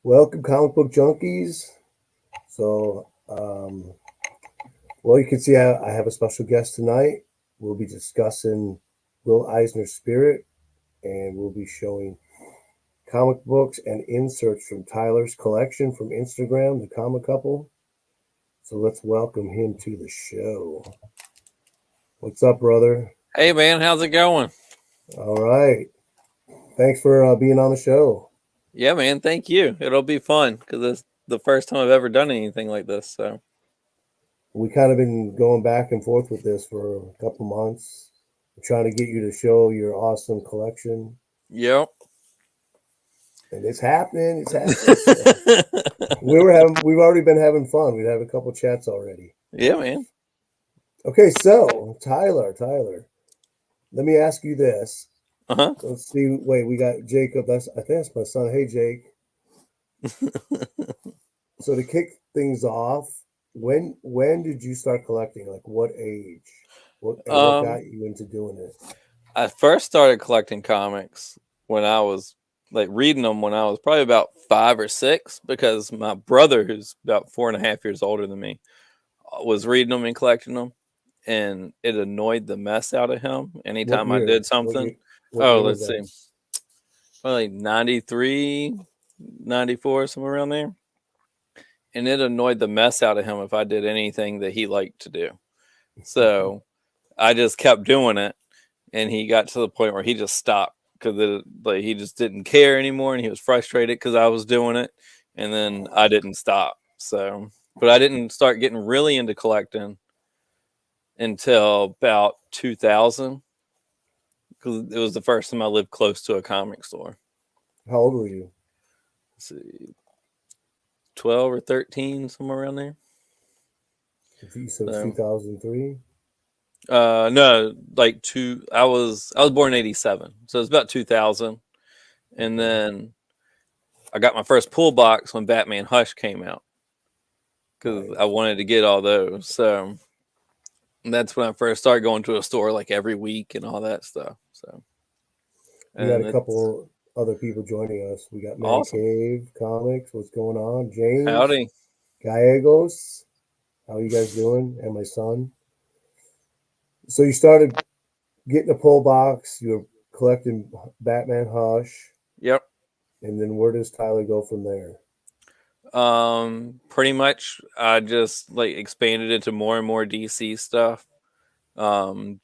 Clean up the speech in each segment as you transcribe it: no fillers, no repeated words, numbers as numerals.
Welcome, comic book junkies. So, you can see I have a special guest tonight. We'll be discussing Will Eisner's Spirit, and we'll be showing comic books and inserts from Tyler's collection from Instagram, the Comic Couple. So let's welcome him to the show. What's up, brother? Hey, man, how's it going? All right. Thanks for being on the show. Yeah, man, thank you. It'll be fun because it's the first time I've ever done anything like this. So, We kind of been going back and forth with this for a couple months, trying to get you to show your awesome collection. yep. And it's happening. It's happening. So we've already been having fun. We've had a couple chats already. Yeah, man. Okay, so Tyler, let me ask you this. Uh huh. Let's see. Wait, we got Jacob. I think that's my son. Hey, Jake. So to kick things off, when did you start collecting? Like what age? What got you into doing it? I first started collecting comics when I was reading them when I was probably about 5 or 6 because my brother, who's about 4.5 years older than me, was reading them and collecting them, and it annoyed the mess out of him What anytime I year? did something. What Oh, year was let's that? see, probably 93, 94, somewhere around there. And it annoyed the mess out of him if I did anything that he liked to do. So I just kept doing it, and he got to the point where he just stopped because he just didn't care anymore, and he was frustrated because I was doing it, and then I didn't stop. So, but I didn't start getting really into collecting until about 2000 because it was the first time I lived close to a comic store. How old were you? Let's see, 12 or 13, somewhere around there. So it's So 2003. no, I was born in 87, so it's about 2000. And Okay. then I got my first pull box when Batman Hush came out because Nice. I wanted to get all those. So that's when I first started going to a store like every week and all that stuff. So, We got and a it's couple other people joining us. We got Man awesome. Cave Comics. What's going on? James Howdy. Gallegos. How you guys doing? And my son. So you started getting a pull box. You were collecting Batman Hush, Yep. and then where does Tyler go from there? Pretty much I just expanded into more and more DC stuff. Um,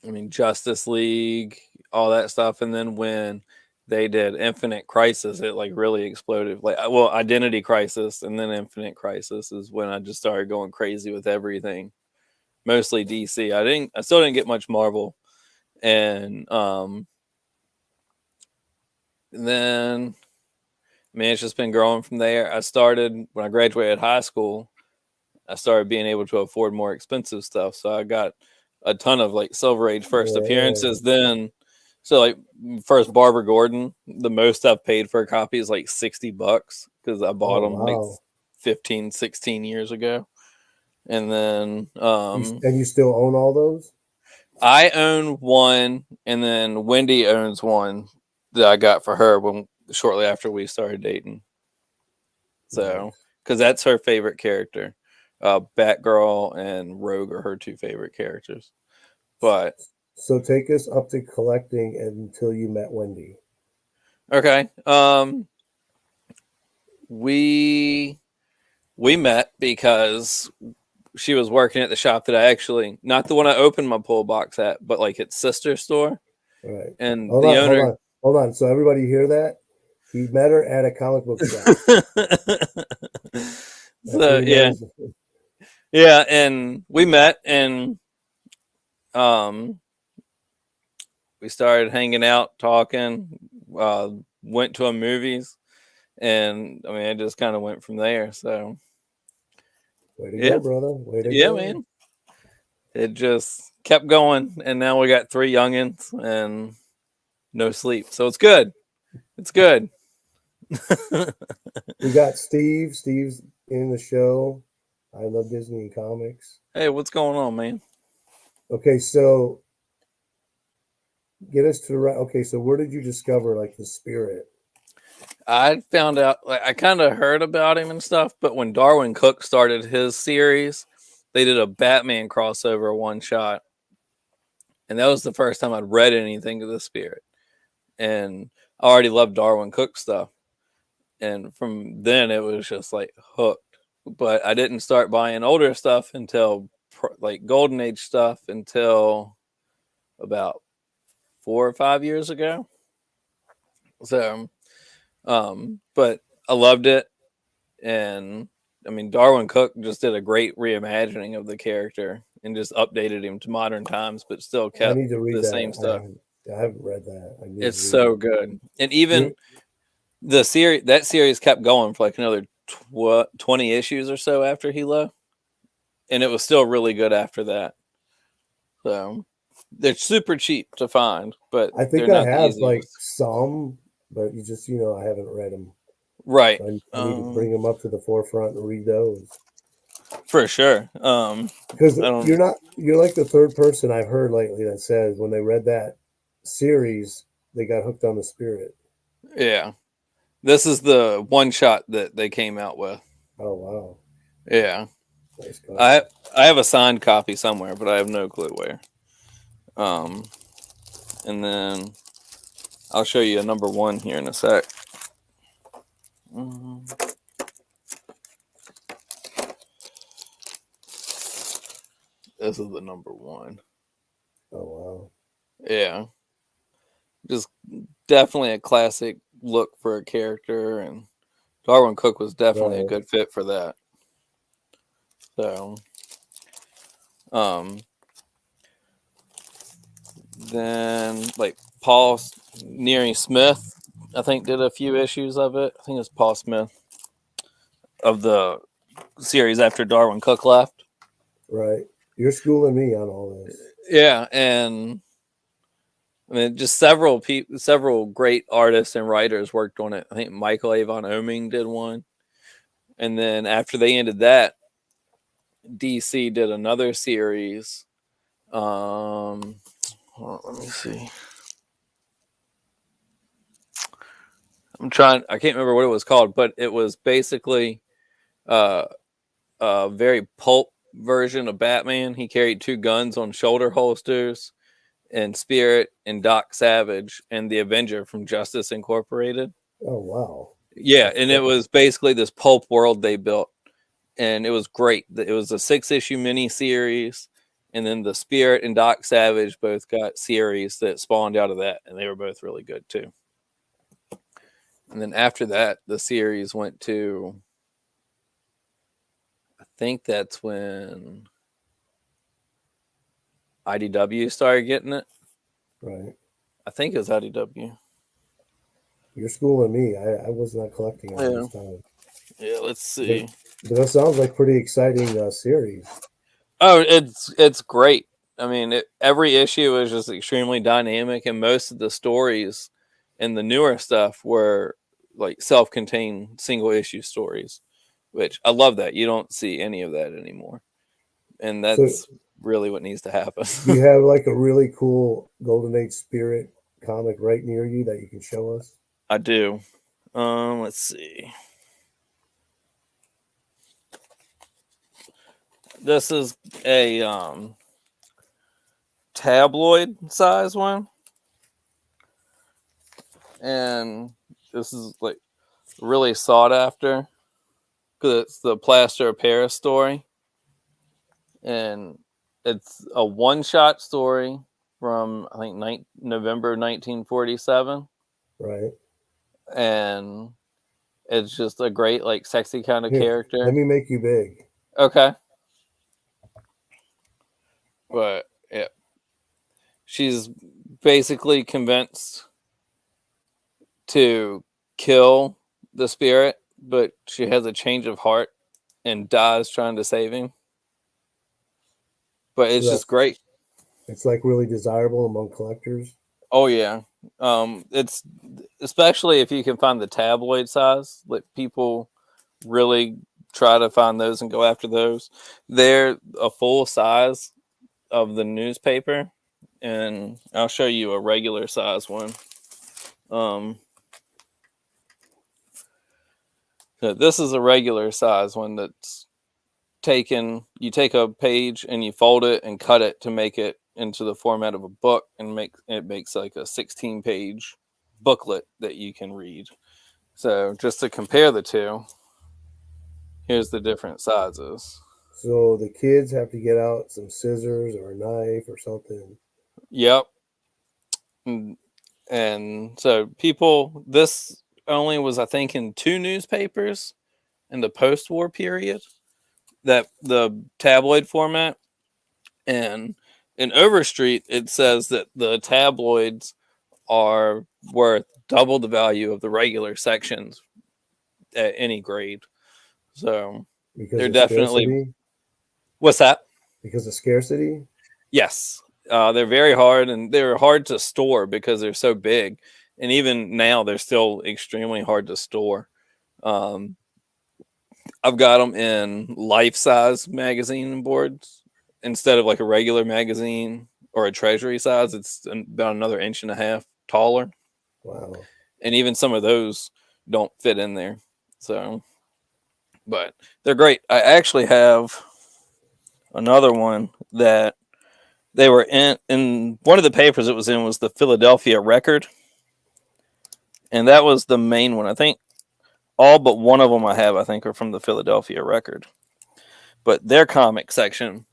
I mean, Justice League, all that stuff. And then when they did Infinite Crisis, it really exploded. Identity Crisis and then Infinite Crisis is when I just started going crazy with everything. Mostly DC. I still didn't get much Marvel. And then I mean, it's just been growing from there. I started when I graduated high school. I started being able to afford more expensive stuff. So I got a ton of Silver Age first Yeah. appearances. Then, so first Barbara Gordon, the most I've paid for a copy is $60 because I bought Oh them wow. 15, 16 years ago. And then You still own all those? I own one, and then Wendy owns one that I got for her when shortly after we started dating. So, Nice. because that's her favorite character. Batgirl and Rogue are her two favorite characters. But So take us up to collecting until you met Wendy. okay, we met because she was working at the shop that I actually, not the one I opened my pull box at, but its sister store, All right. and Hold the on, hold owner. on, hold on. So everybody hear that? He met her at a comic book shop. That's what So he yeah, knows. yeah, and we met, and um, we started hanging out, talking, uh, went to a movies, and I mean, it just kind of went from there. So Way to yeah, go, brother. Way to yeah, go. man, it just kept going, and now we got 3 youngins and no sleep, so it's good. It's good. We got Steve. Steve's in the show. I love Disney and comics. Hey, what's going on, man? Okay, so get us to the right. Okay, so where did you discover like the spirit? I found out, like, I kind of heard about him and stuff, but when Darwin Cook started his series, they did a Batman crossover one shot, and that was the first time I'd read anything of the Spirit. And I already loved Darwin Cook stuff, and from then it was just like hooked. But I didn't start buying older stuff until like Golden Age stuff until about 4 or 5 years ago. So, but I loved it, and I mean, Darwin Cook just did a great reimagining of the character and just updated him to modern times, but still I kept need to read the that. same stuff. I haven't read that. I need to It's read so it. good, and You even that series kept going for like another 20 issues or so after he left, and it was still really good after that. So they're super cheap to find, but I think they're I not the have like easiest. some, but you just I haven't read them. Right. So I need to bring them up to the forefront and read those. For sure. Because I don't. you're like the third person I've heard lately that says when they read that series, they got hooked on the Spirit. Yeah. This is the one shot that they came out with. Oh wow, Yeah. nice I cover. I have a signed copy somewhere, but I have no clue where. Um, and then I'll show you a number one here in a sec. Mhm. This is the number one. Oh wow, Yeah, just definitely a classic look for a character, and Darwin Cook was definitely a right. good fit for that. So, um, then like Paul Neary Smith, I think did a few issues of it. I think it's Paul Smith of the series after Darwin Cook left. Right. You're schooling me on all this. Yeah, and I mean, just several great artists and writers worked on it. I think Michael Avon Oeming did one, and then after they ended that, DC did another series. Hold on, let me see. I'm trying. I can't remember what it was called, but it was basically uh, a very pulp version of Batman. He carried two guns on shoulder holsters, and Spirit and Doc Savage and the Avenger from Justice Incorporated. Oh wow, Yeah, that's and it cool. was basically this pulp world they built, and it was great. It was a 6 issue mini series, and then the Spirit and Doc Savage both got series that spawned out of that, and they were both really good too. And then after that, the series went to, I think that's when IDW started getting it. Right. I think it was IDW. You're schooling me. I was not collecting all Yeah. this time. Yeah, let's But see. but that sounds like pretty exciting series. Oh, it's great. I mean, every issue is just extremely dynamic, and most of the stories and the newer stuff were like self-contained single issue stories, which I love that. You don't see any of that anymore, and So that's really what needs to happen. do you have like a really cool Golden Age Spirit comic right near you that you can show us? I do. Let's see. This is a tabloid size one, and this is like really sought after because it's the Plaster of Paris story, and it's a one-shot story from I think November 1947, Right. and it's just a great like sexy kind of Here, let character. me make you big. Okay, but yeah, she's basically convinced to kill the spirit, but she has a change of heart and dies trying to save him. But So it's just that's great. it's like really desirable among collectors. Oh yeah, it's especially if you can find the tabloid size. Like people really try to find those and go after those. They're a full size of the newspaper, and I'll show you a regular size one. Um, So this is a regular size one that's taken. You take a page and you fold it and cut it to make it into the format of a book, and makes like a 16-page booklet that you can read. So just to compare the two, here's the different sizes. So the kids have to get out some scissors or a knife or something. Yep. And so this only was, I think, in 2 newspapers in the post-war period, that the tabloid format. And in Overstreet, it says that the tabloids are worth double the value of the regular sections at any grade. So Because they're of definitely. scarcity. What's that? Because of scarcity. Yes. They're very hard, and they're hard to store because they're so big. And even now, they're still extremely hard to store. Um, I've got them in life-size magazine boards instead of like a regular magazine or a treasury size. It's about another inch and a half taller, Wow. and even some of those don't fit in there. So, but they're great. I actually have another one that they were in one of the papers it was in was the Philadelphia Record, and that was the main one. I think all but one of them I have, I think, are from the Philadelphia Record. But their comic section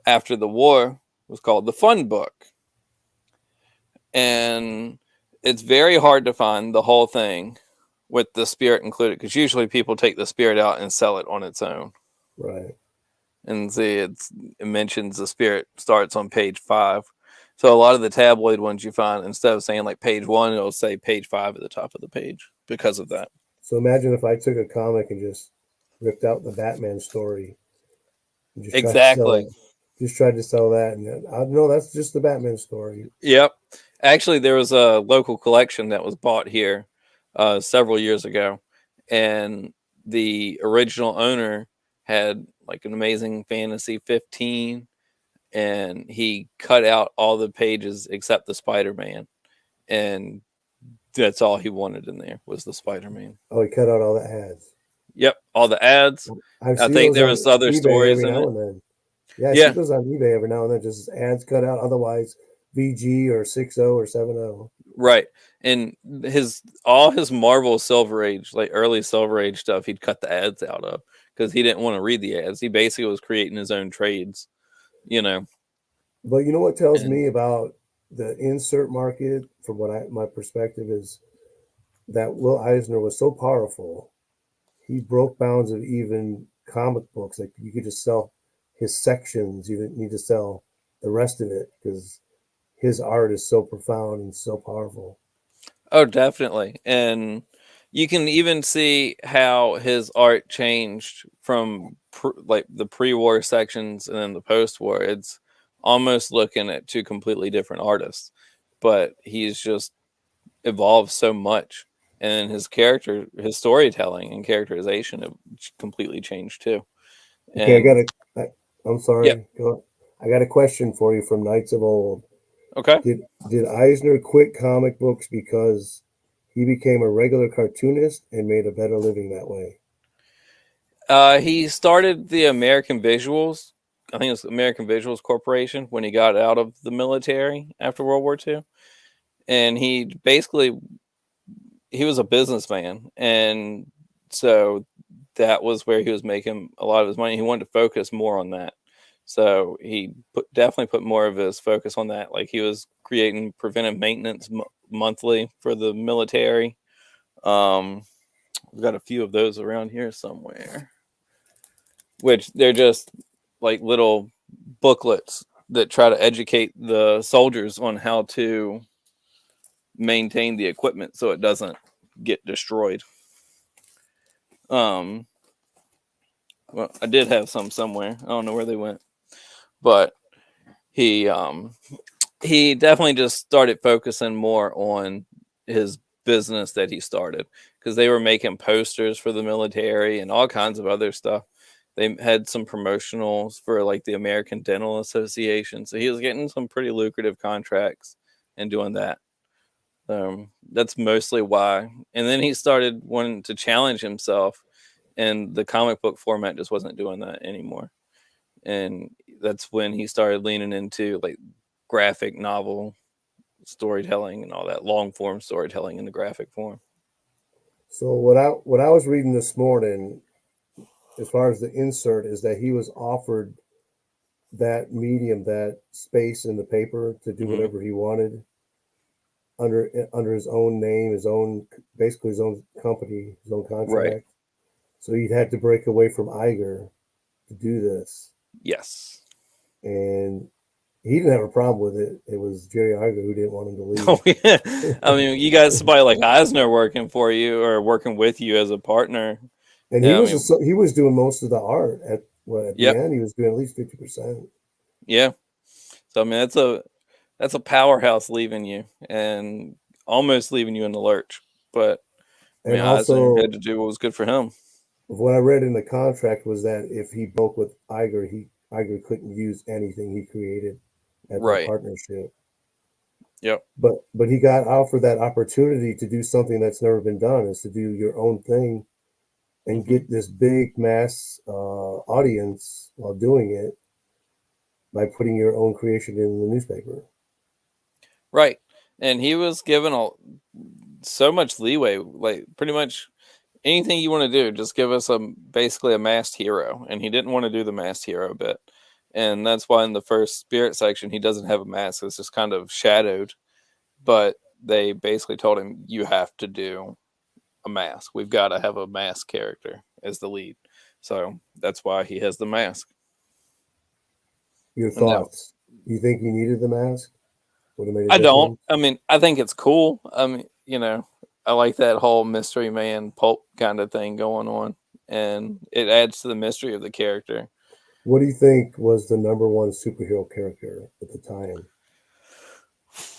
after the war was called the Fun Book. And it's very hard to find the whole thing with the spirit included, because usually people take the spirit out and sell it on its own. Right. And see, it mentions the spirit starts on page 5. So a lot of the tabloid ones you find, instead of saying like page 1, it'll say page 5 at the top of the page because of that. So imagine if I took a comic and just ripped out the Batman story and just tried to sell Exactly. it. Just tried to sell that, and then, I know that's just the Batman story. Yep. Actually, there was a local collection that was bought here several years ago, and the original owner had like an Amazing Fantasy 15, and he cut out all the pages except the Spider-Man, and that's all he wanted in there was the Spider-Man. Oh, he cut out all the ads. Yep, all the ads. I I see think those there on was other eBay stories every in now it. and then. Yeah, I see Yeah, those on eBay every now and then. Just ads cut out. Otherwise, VG or 6.0 or 7.0. right. And all his Marvel Silver Age, like early Silver Age stuff, he'd cut the ads out of because he didn't want to read the ads. He basically was creating his own trades, you know. But you know what tells And me about the insert market, from my perspective, is that Will Eisner was so powerful. He broke bounds of even comic books. Like you could just sell his sections. You didn't need to sell the rest of it because his art is so profound and so powerful. oh, definitely. And you can even see how his art changed from like the pre-war sections and then the post-war. It's almost looking at two completely different artists, but he's just evolved so much, and his storytelling and characterization have completely changed too. Okay, And I'm yep. sorry. I got a question for you from Knights of Old. Okay. Did Eisner quit comic books because he became a regular cartoonist and made a better living that way? He started the American Visuals. I think it was American Visuals Corporation when he got out of the military after World War II, and he was a businessman, and so that was where he was making a lot of his money. He wanted to focus more on that, so he definitely put more of his focus on that. Like he was creating preventive maintenance monthly for the military. Um, we've got a few of those around here somewhere, which they're just like little booklets that try to educate the soldiers on how to maintain the equipment so it doesn't get destroyed. Um, well, I did have some somewhere. I don't know where they went, but he he definitely just started focusing more on his business that he started, because they were making posters for the military and all kinds of other stuff. They had some promotionals for like the American Dental Association, so he was getting some pretty lucrative contracts and doing that. That's mostly why. And then he started wanting to challenge himself and the comic book format just wasn't doing that anymore. And that's when he started leaning into like graphic novel storytelling and all that long form storytelling in the graphic form. So what I was reading this morning, as far as the insert, is that he was offered that medium, that space in the paper to do Hmm. whatever he wanted under his own name, his own basically his own company, his own Right. contract. So he had to break away from Iger to do this, Yes. and he didn't have a problem with it. It was Jerry Iger who didn't want him to Oh leave. yeah. I mean, you got somebody like Eisner working for you or working with you as a partner. And Yeah, I mean, he was doing most of the art at the yep. end. He was doing at least 50%. Yeah. So I mean, that's a powerhouse leaving you and almost leaving you in the lurch. But I And mean, Eisner had also, to do what was good for him. what I read in the contract was that if he broke with Iger, Iger couldn't use anything he created at that Right. partnership. Yep. But he got offered that opportunity to do something that's never been done, is to do your own thing and Hmm. get this big mass audience while doing it by putting your own creation in the newspaper. Right. And he was given so much leeway, like pretty much anything you want to do, just give us basically a masked hero. And he didn't want to do the masked hero bit. And that's why in the first spirit section he doesn't have a mask. It's just kind of shadowed. But they basically told him you have to do a mask. We've got to have a mask character as the lead. So that's why he has the mask. Your And now thoughts? You think he needed the mask? Would have made a I don't. difference? I mean, I think it's cool. I mean, I like that whole mystery man pulp kind of thing going on, and it adds to the mystery of the character. What do you think was the number one superhero character at the time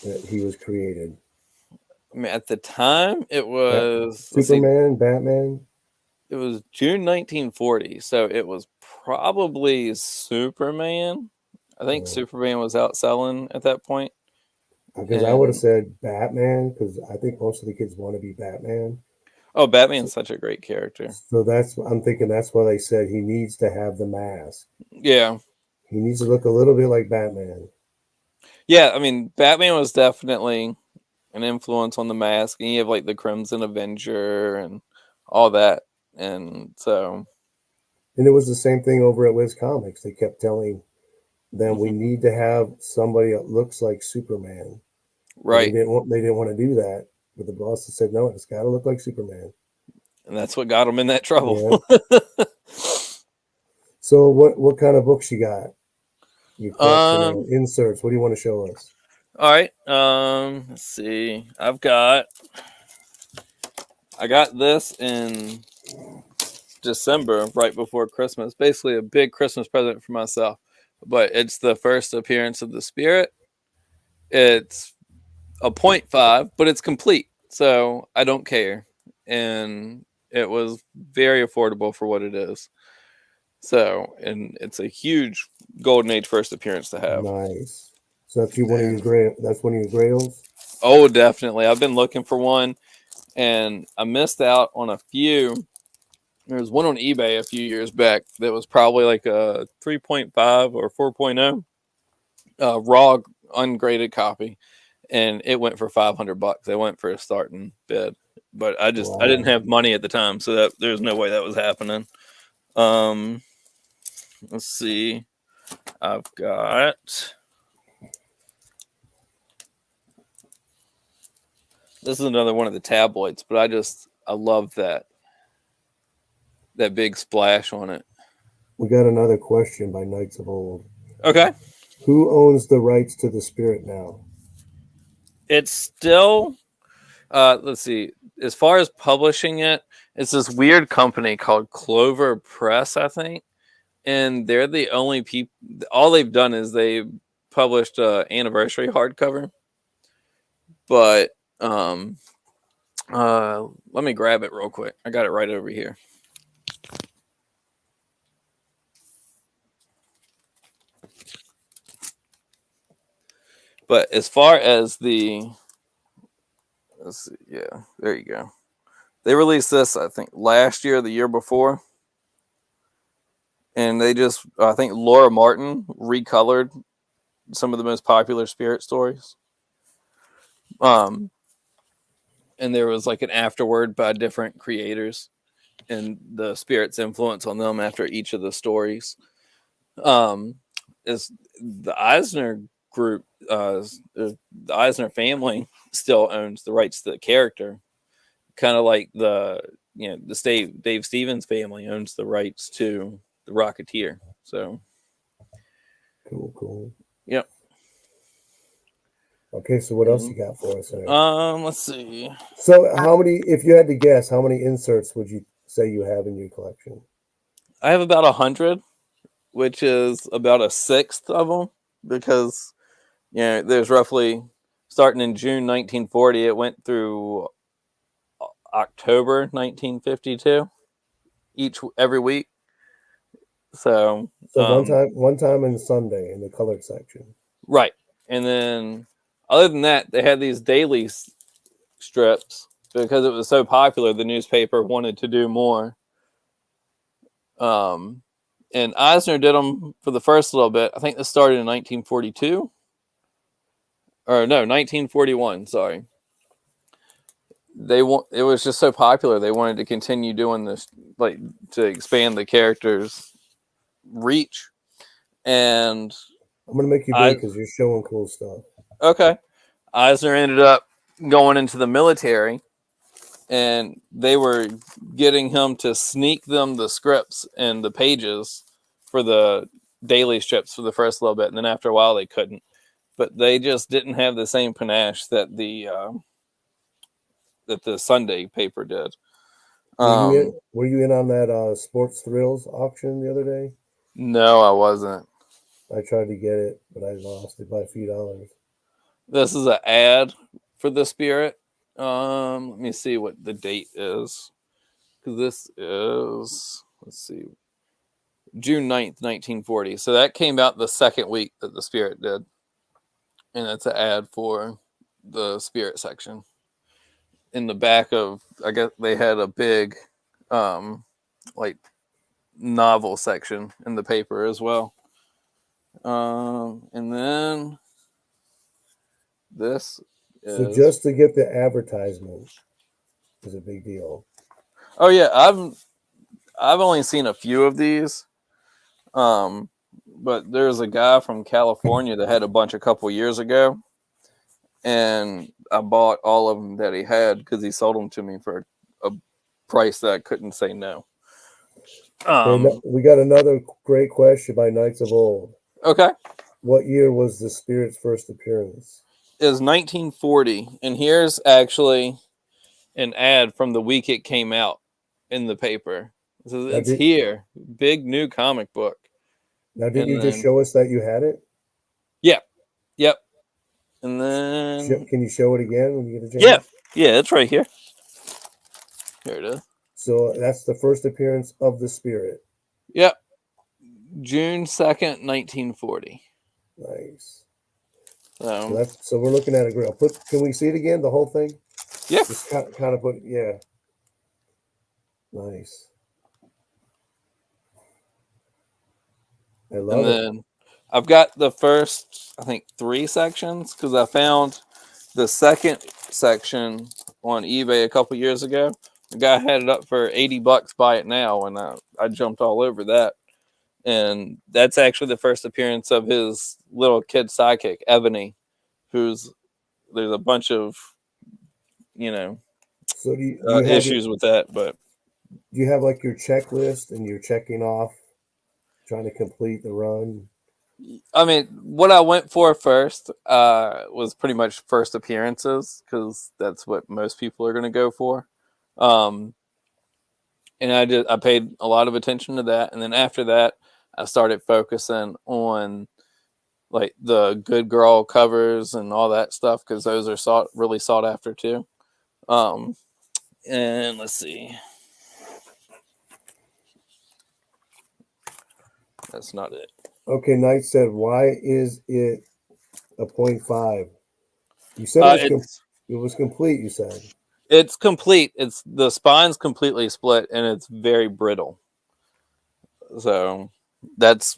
that he was created? I mean, at the time, it Bat- was let's see, Superman, Batman? it was June 1940, so it was probably Superman. I think Uh, Superman was out selling at that point, because I would have and said Batman, because I think most of the kids want to be Batman. oh, So, Batman's such a great character. so I'm thinking that's why they said he needs to have the mask. Yeah, He needs to look a little bit like Batman. yeah. I mean, Batman was definitely an influence on the mask, and you have like the Crimson Avenger and all that, and so And it was the same thing over at Wiz Comics. They kept telling them we mhm, need to have somebody that looks like Superman, and right, they didn't want to do that. But the boss said no, it's got to look like Superman. and that's what got him in that trouble. Yeah. So what kind of books you got? Your collection of um, inserts. What do you want to show us? all right. Let's see. I got this in December, right before Christmas. Basically, a big Christmas present for myself. But it's the first appearance of the Spirit. It's a point 0.5, but it's complete, so I don't care. And it was very affordable for what it is. So, and it's a huge Golden Age first appearance to have. Nice. So that's you one of your And great. That's one of your grails. oh, definitely. I've been looking for one and I missed out on a few. There was one on eBay a few years back that was probably like a 3.5 or 4.0 raw ungraded copy, and it went for $500. They went for a starting bid, but I didn't Wow. have money at the time, so that there's no way that was happening. Um, let's see. I've got this is another one of the tabloids, but I love that big splash on it. We got another question by Knights of Old. Okay, Who owns the rights to the spirit now? it's still let's see. As far as publishing it, it's this weird company called Clover Press, I think, and they're the only people. All they've done is they published a anniversary hardcover, but um, let me grab it real quick. I got it right over here. But as far as let's see, yeah, there you go. They released this, I think, last year, or the year before. and they just, I think Laura Martin recolored some of the most popular spirit stories. Um, and there was like an afterword by different creators and the spirit's influence on them after each of the stories. Um, is the Eisner group, the Eisner family still owns the rights to the character, kind of like the Dave Stevens family owns the rights to the Rocketeer. So, Cool. yep. Okay, so what else you got for us there? Let's see. So how many, if you had to guess, how many inserts would you say you have in your collection? I have about 100, which is about a sixth of them, because there's roughly, starting in June 1940, it went through October 1952 every week. So, So one time in Sunday in the colored section. right. And then other than that, they had these daily strips because it was so popular. The newspaper wanted to do more. And Eisner did them for the first little bit. I think this started in 1942, or no, 1941. Sorry. It was just so popular. They wanted to continue doing this, like, to expand the characters' reach. And I'm gonna make you I big because you're showing cool stuff. okay, Eisner ended up going into the military, and they were getting him to sneak them the scripts and the pages for the daily strips for the first little bit, and then after a while they couldn't. But they just didn't have the same panache that the Sunday paper did. Were you in on that Sports Thrills auction the other day? No, I wasn't. I tried to get it, but I lost it by a few dollars. This is an ad for the Spirit. Let me see what the date is, because this is, let's see, June 9th, 1940. So that came out the second week that the Spirit did. And it's an ad for the Spirit section. In the back of, I guess they had a big, like, novel section in the paper as well. And then this So is, just to get the advertisement is a big deal. oh yeah, I've only seen a few of these. But there's a guy from California that had a bunch a couple years ago, and I bought all of them that he had because he sold them to me for a price that I couldn't say no. Okay, we got another great question by Knights of Old. Okay. What year was the Spirit's first appearance? Is 1940, and here's actually an ad from the week it came out in the paper. So Now, it's here, big new comic book. didn't And you just then, show us that you had it? yep. And then, Can you show it again when you get a yeah, chance? it's right here. Here it is. So that's the first appearance of the Spirit. Yep. June 2nd, 1940. Nice. So, So we're looking at a grill. Can we see it again? The whole thing? yeah. Just kind of put, yeah. Nice. I And love it. then I've got the first, I think, 3 sections because I found the second section on eBay a couple years ago. The guy had it up for $80. Buy it now, and I jumped all over that. And that's actually the first appearance of his little kid sidekick, Ebony, who's, there's a bunch of, So do you have issues with that, but like your checklist and you're checking off, trying to complete the run? I mean, what I went for first was pretty much first appearances because that's what most people are going to go for. Um, and I paid a lot of attention to that, and then after that, I started focusing on like the good girl covers and all that stuff because those are really sought after too. And let's see, that's not it. Okay, Knight said, why is it a 0.5? You said it was complete, you said. It's complete. The spine's completely split and it's very brittle. So That's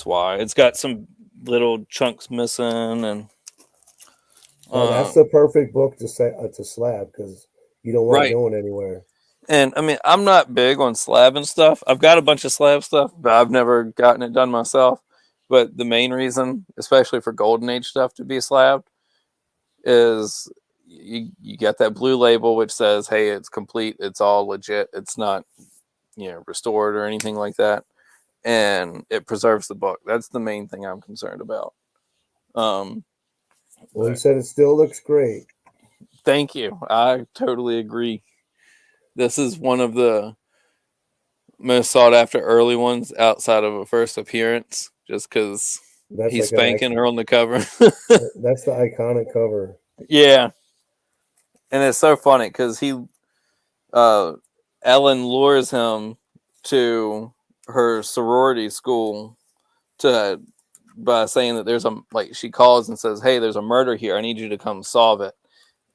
why it's got some little chunks missing, and Well, that's the perfect book to say to slab because you don't want it right. going anywhere. And I mean, I'm not big on slab and stuff. I've got a bunch of slab stuff, but I've never gotten it done myself. But the main reason, especially for Golden Age stuff to be slabbed, is you get that blue label which says, "Hey, it's complete. It's all legit. It's not, restored or anything like that," and it preserves the book. That's the main thing I'm concerned about. Um, Well, he but said it still looks great. thank you. I totally agree. This is one of the most sought after early ones outside of a first appearance, just because That's he's like an spanking her on the cover. that's the iconic cover. Yeah, and it's so funny because uh, Ellen lures him to her sorority school to by saying that she calls and says, "Hey, there's a murder here. I need you to come solve it."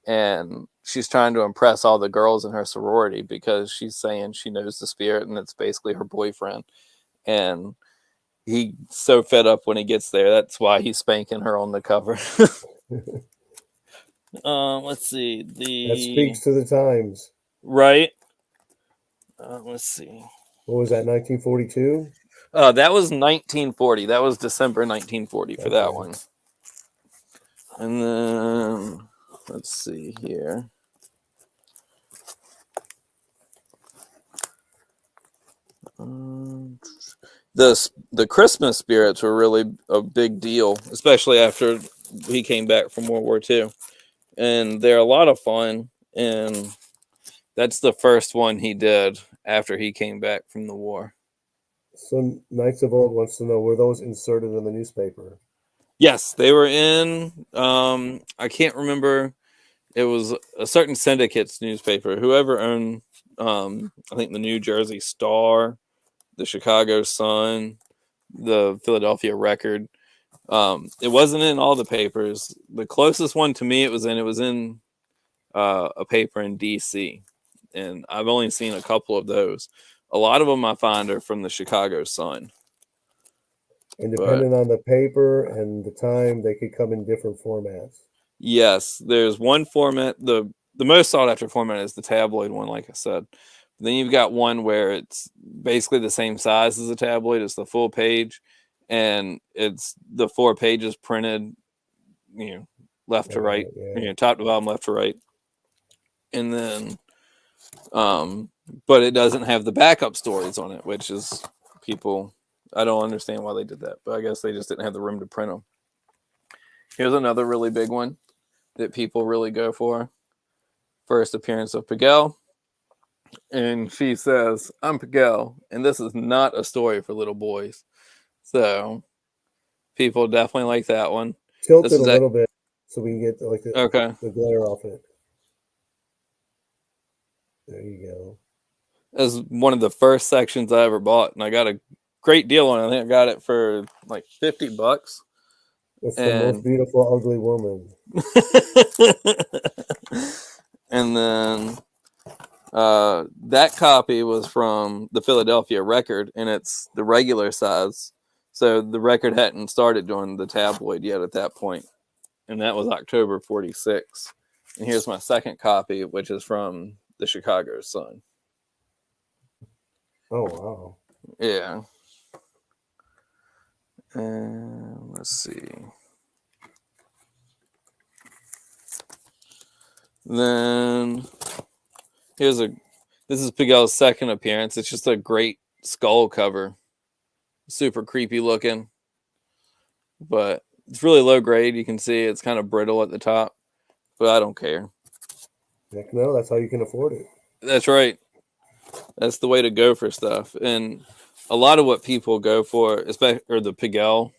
And she's trying to impress all the girls in her sorority because she's saying she knows the spirit and it's basically her boyfriend. And he's so fed up when he gets there. That's why he's spanking her on the cover. Let's see That the speaks to the times. right. Let's see. What was that? 1942. That was 1940. That was December 1940 for that Okay. one. And then let's see here. The Christmas spirits were really a big deal, especially after he came back from World War II, and they're a lot of fun. And that's the first one he did after he came back from the war. So Knights of Old wants to know, were those inserted in the newspaper? Yes, they were in. I can't remember. It was a certain syndicate's newspaper. Whoever owned, I think the New Jersey Star, the Chicago Sun, the Philadelphia Record. It wasn't in all the papers. The closest one to me it was in a paper in DC, and I've only seen a couple of those. A lot of them I find are from the Chicago Sun, And but depending on the paper and the time, they could come in different formats. yes, there's one format. The most sought after format is the tabloid one, like I said. Then you've got one where it's basically the same size as a tabloid. It's the full page, and it's the 4 pages printed, left to right, Right, yeah. top to bottom, left to right, and then, um, but it doesn't have the backup stories on it, which is people. I don't understand why they did that, but I guess they just didn't have the room to print them. Here's another really big one that people really go for. First appearance of Pagel. And she says, "I'm Pagel, and this is not a story for little boys." So people definitely like that one. Tilt This it a is at little bit so we can get like okay. the glare off it. There you go. This is one of the first sections I ever bought, and I got a great deal on it. I think I got it for like $50. It's the most And beautiful ugly woman. and then that copy was from the Philadelphia Record, and it's the regular size. So the Record hadn't started doing the tabloid yet at that point, and that was October '46. And here's my second copy, which is from the Chicago Sun. Oh wow. Yeah. And let's see. Then here's a. This is Pigel's second appearance. It's just a great skull cover, super creepy looking, but it's really low grade. You can see it's kind of brittle at the top, but I don't care. Heck no, that's how you can afford it. That's right. That's the way to go for stuff. And a lot of what people go for, especially or the Pigel,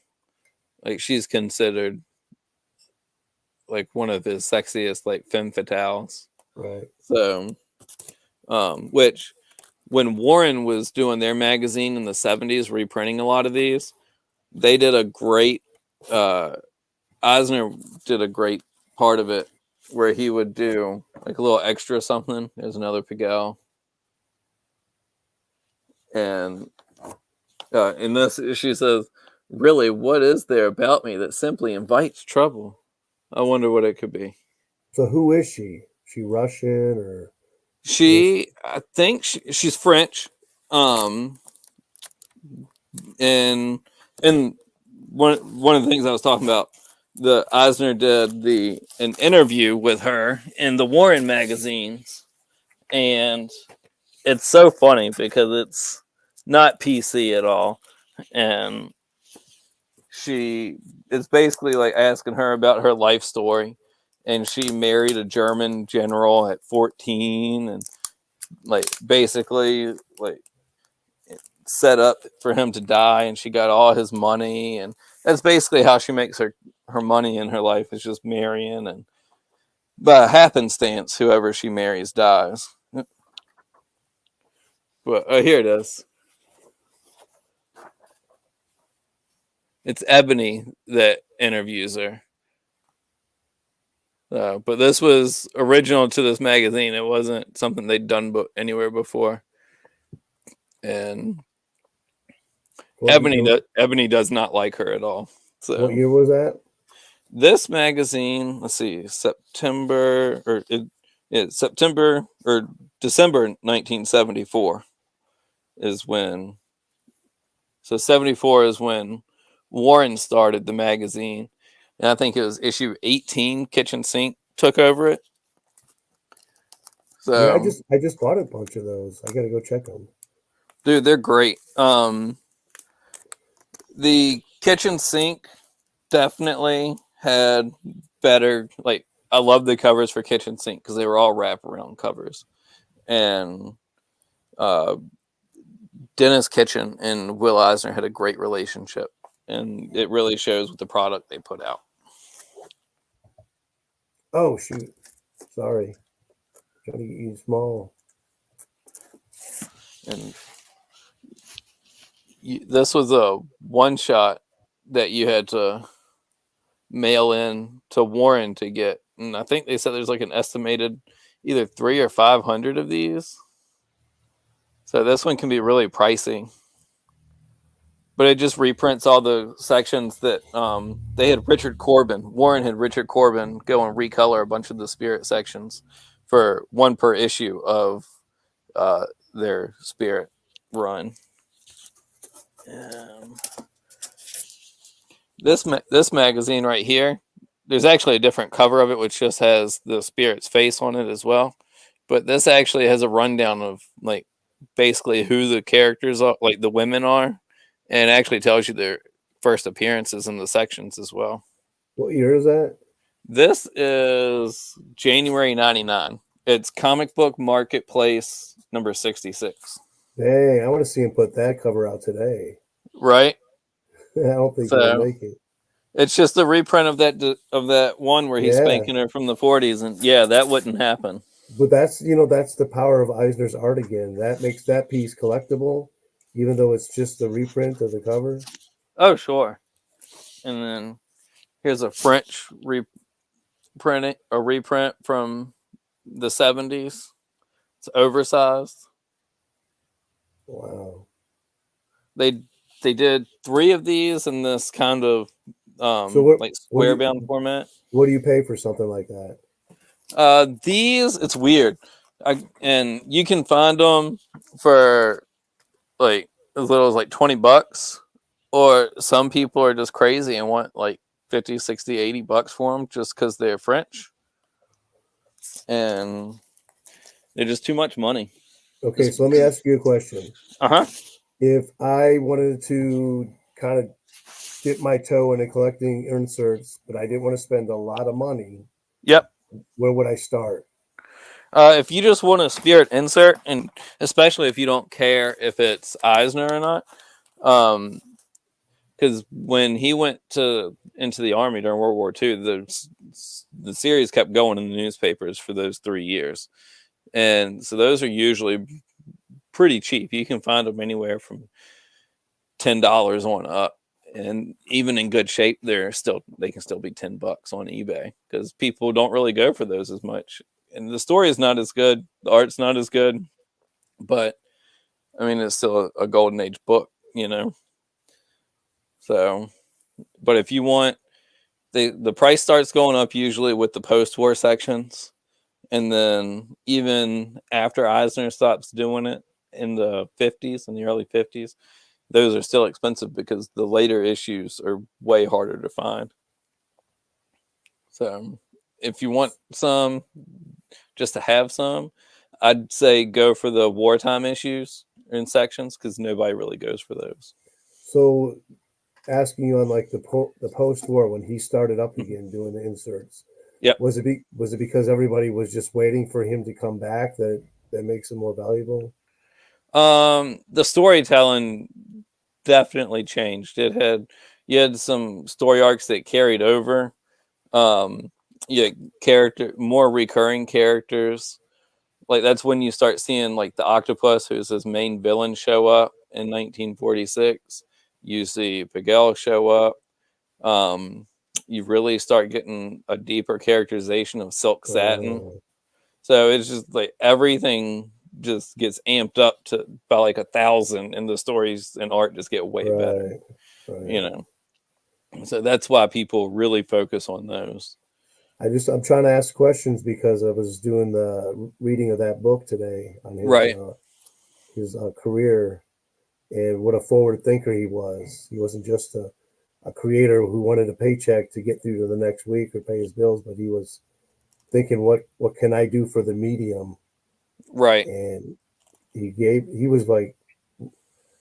like she's considered like one of his sexiest like femme fatales. Right. So, which when Warren was doing their magazine in the '70s, reprinting a lot of these, they did a great. Eisner did a great part of it where he would do like a little extra something. There's another Pigel, and In this, she says, "Really, what is there about me that simply invites trouble?" I wonder what it could be. So who is she? She Russian or where's I think she's French. Um, and and one of the things I was talking about, the Eisner did an interview with her in the Warren magazines, and it's so funny because it's not PC at all, and she is basically like asking her about her life story, and she married a German general at 14, and like basically like set up for him to die, and she got all his money, and that's basically how she makes her money in her life, is just marrying, and by happenstance whoever she marries dies. But here it is. It's Ebony that interviews her. But this was original to this magazine. It wasn't something they'd done anywhere before. And what year? Ebony does not like her at all. What So year was that? this magazine, let's see, September or December 1974 is when. So 74 is when Warren started the magazine, and I think it was issue 18. Kitchen Sink took over it. Yeah, I So, just I just bought a bunch of those. I gotta go check them. dude, they're great. The Kitchen Sink definitely had better, like, I love the covers for Kitchen Sink because they were all wraparound covers, and uh, Dennis Kitchen and Will Eisner had a great relationship, and it really shows with the product they put out. Oh shoot, sorry, trying to get you small. And this was a one shot that you had to mail in to Warren to get, and I think they said there's like an estimated either 300 or 500 of these. So this one can be really pricey, but it just reprints all the sections that they had Richard Corbin. Warren had Richard Corbin go and recolor a bunch of the Spirit sections for one per issue of their Spirit run. Um, this magazine right here, there's actually a different cover of it, which just has the Spirit's face on it as well. But this actually has a rundown of like basically who the characters are, like the women are, and actually tells you their first appearances in the sections as well. What year is that? This is January '99. It's Comic Book Marketplace number 66. Dang, I want to see him put that cover out today. Right. I don't think it'll So make it. it's just a reprint of that one where he's Yeah, spanking her from the 40s, and yeah, that wouldn't happen. but that's the power of Eisner's art again. That makes that piece collectible, even though it's just the reprint of the cover. Oh, sure. And then here's a French reprint from the 70s. It's oversized. Wow. They they did 3 of these in this kind of So what like what do square bound you format. what do you pay for something like that? These, it's weird. And you can find them for like as little as like $20, or some people are just crazy and want like 50, 60, $80 for them just because they're French, and they're just too much money. Okay, so let me ask you a question. Uh-huh. If I wanted to kind of dip my toe into collecting inserts, but I didn't want to spend a lot of money, Yep. where would I start? If you just want a Spirit insert, and especially if you don't care if it's Eisner or not, because when he went into the army during World War II, the series kept going in the newspapers for those 3 years, and so those are usually pretty cheap. You can find them anywhere from $10 on up, and even in good shape, they can still be $10 on eBay because people don't really go for those as much. And the story is not as good, the art's not as good, but I mean it's still a golden age book, you know. So, but if you want, the price starts going up usually with the post-war sections, and then even after Eisner stops doing it in the 50s, in the early 50s, those are still expensive because the later issues are way harder to find. So, if you want some, just to have some, I'd say go for the wartime issues in sections because nobody really goes for those. So, asking you on like the post war when he started up again doing the inserts, Yep. was it because everybody was just waiting for him to come back that makes him more valuable? The storytelling definitely changed. You had some story arcs that carried over. Um, you had more recurring characters. Like that's when you start seeing like the octopus, who's his main villain, show up in 1946. You see Pagel show up. You really start getting a deeper characterization of Silk Satin. So it's just like everything just gets amped up to by like 1,000, and the stories and art just get way better. Right. So that's why people really focus on those. I'm trying to ask questions because I was doing the reading of that book today on Right. his career and what a forward thinker he was. He wasn't just a creator who wanted a paycheck to get through to the next week or pay his bills, but he was thinking, what can I do for the medium? Right. And he was like,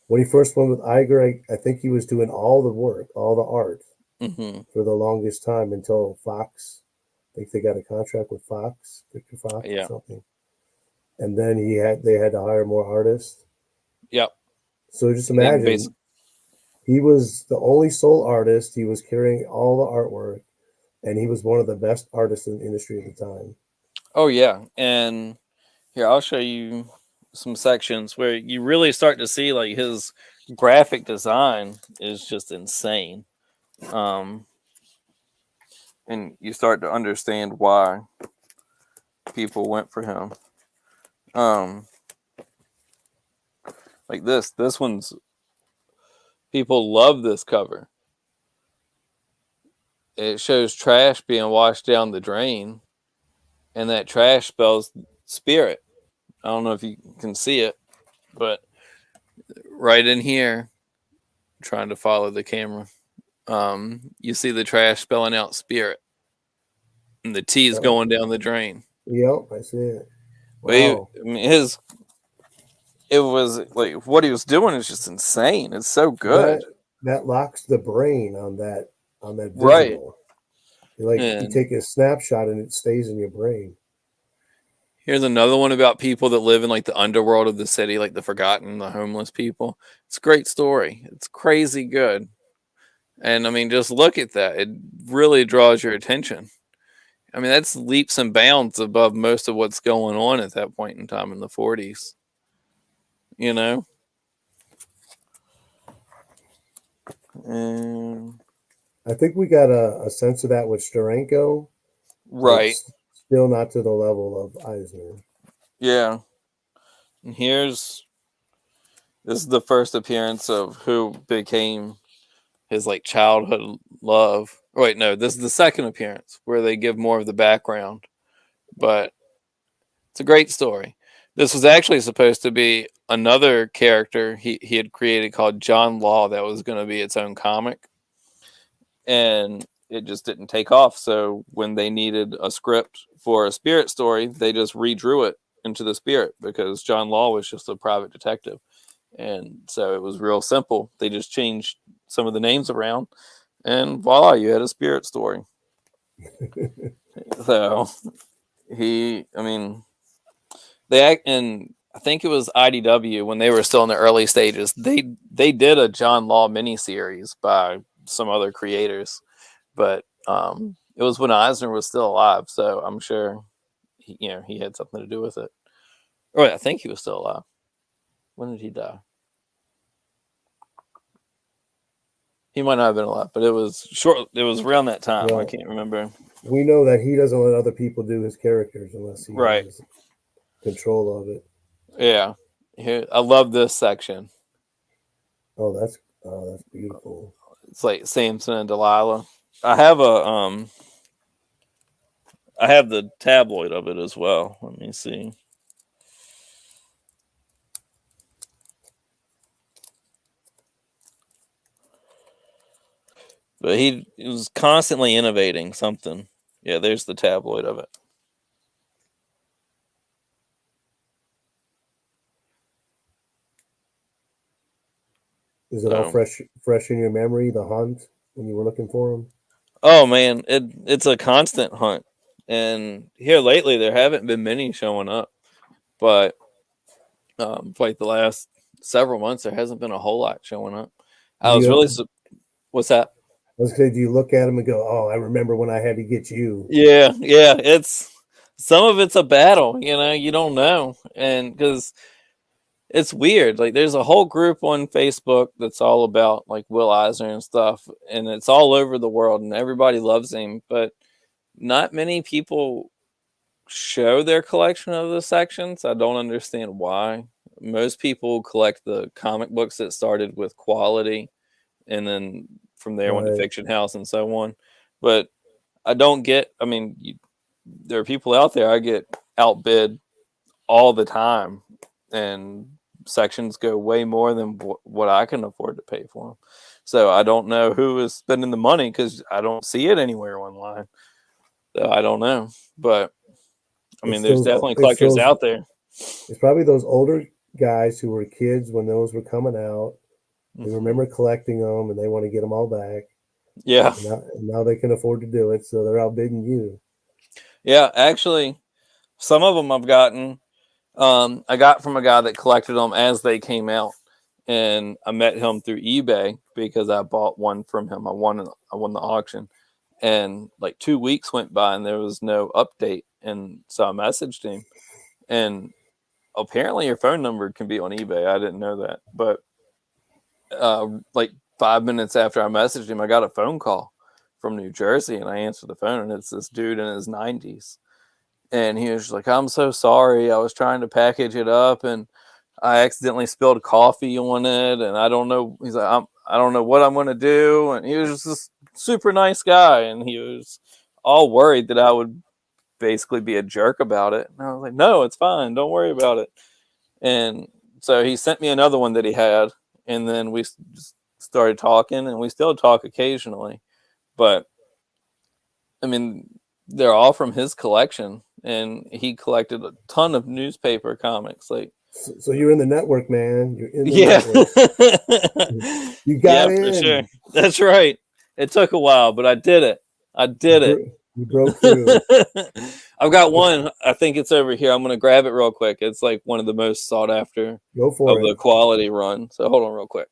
when he first went with Iger, I think he was doing all the work, all the art Mm-hmm. for the longest time until Fox. I think they got a contract with Victor Fox or Yeah. something. And then they had to hire more artists. Yep. So just They imagine he was the only sole artist. He was carrying all the artwork, and he was one of the best artists in the industry at the time. Oh yeah, and here I'll show you some sections where you really start to see like his graphic design is just insane. Um, and you start to understand why people went for him. Um, like this one's people love this cover. It shows trash being washed down the drain, and that trash spells spirit. I don't know if you can see it, but right in here, trying to follow the camera, you see the trash spelling out spirit, and the T is Uh, going down the drain. yep, I see it. But Wow, I mean, it was like what he was doing is just insane. It's so good, that locks the brain on that right? visual. Like you And take a snapshot and it stays in your brain. here's another one about people that live in like the underworld of the city, like the forgotten, the homeless people. It's a great story. It's crazy good. And I mean, just look at that. It really draws your attention. I mean, that's leaps and bounds above most of what's going on at that point in time in the 40s, you know? And, I think we got a sense of that with Steranko, but right. still not to the level of Eisner. Yeah. And this is the first appearance of who became his like childhood love. Oh, wait, no, this is the second appearance where they give more of the background, but it's a great story. This was actually supposed to be another character he had created called John Law that was going to be its own comic, and it just didn't take off. So when they needed a script for a spirit story, they just redrew it into the spirit because John Law was just a private detective. And so it was real simple. They just changed some of the names around, and voila, you had a spirit story. So I mean, and I think it was IDW when they were still in the early stages. They did a John Law miniseries by some other creators, but it was when Eisner was still alive, so I'm sure he had something to do with it. Or I think he was still alive. When did he die? He might not have been alive, but it was short. It was around that time. I Well, can't remember. we know that he doesn't let other people do his characters unless he Right. has control of it. Yeah. Here, I love this section. that's beautiful. It's like Samson and Delilah. I have I have the tabloid of it as well. Let me see. But he was constantly innovating something. Yeah, there's the tabloid of it. Is it all So, fresh in your memory? The hunt when you were looking for him. oh man, it's a constant hunt. And here lately, there haven't been many showing up, but for like the last several months, there hasn't been a whole lot showing up. Do I was you? really what's that? I was gonna say, do you look at him and go, "Oh, I remember when I had to get you." Yeah, yeah. It's some of it's a battle. You don't know, and because it's weird. Like there's a whole group on Facebook that's all about like Will Eisner and stuff, and it's all over the world, and everybody loves him, but not many people show their collection of the sections. I don't understand why. Most people collect the comic books that started with Quality, and then from there went to Right. Fiction House and so on. But I don't get. I mean, there are people out there I get outbid all the time, and sections go way more than what I can afford to pay for them. So I don't know who is spending the money because I don't see it anywhere online. So I don't know, but I mean, It's there's those. definitely It's collectors those. out there. It's probably those older guys who were kids when those were coming out. They Hmm. remember collecting them and they want to get them all back. Yeah, And now they can afford to do it, so they're outbidding you. yeah. Actually, some of them I've gotten. I got from a guy that collected them as they came out, and I met him through eBay because I bought one from him. I won the auction, and like 2 weeks went by and there was no update, and so I messaged him, and apparently your phone number can be on eBay. I didn't know that, but like 5 minutes after I messaged him, I got a phone call from New Jersey, and I answered the phone, and it's this dude in his 90s, and he was like, "I'm so sorry. I was trying to package it up, and I accidentally spilled coffee on it, and I don't know." He's like, I don't know what I'm gonna do, and he was just this super nice guy, and he was all worried that I would basically be a jerk about it. And I was like, "No, it's fine. Don't worry about it." And so he sent me another one that he had, and then we just started talking, and we still talk occasionally. But I mean, they're all from his collection, and he collected a ton of newspaper comics. Like, So you're in the network, man. You're in the yeah, network. You got yeah, for sure. in. That's right. It took a while, but I did it. I You, did it. bro- you broke through. I've got It's, one. I think it's over here. I'm gonna grab it real quick. It's like one of the most sought after go of for the it. quality run. So hold on real quick.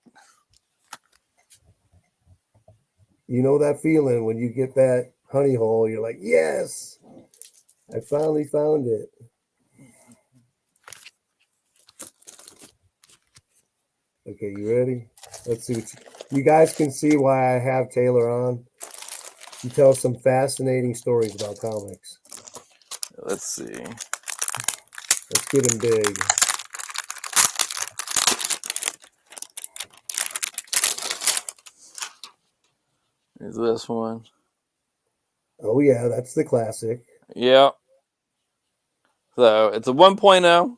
You know that feeling when you get that honey hole. You're like, yes, I finally found it. Okay, you ready? Let's see what you guys can see why I have Taylor on. He tells some fascinating stories about comics. Let's see. Let's get him big. Is this one? Oh yeah, that's the classic. Yeah. So it's a 1.0,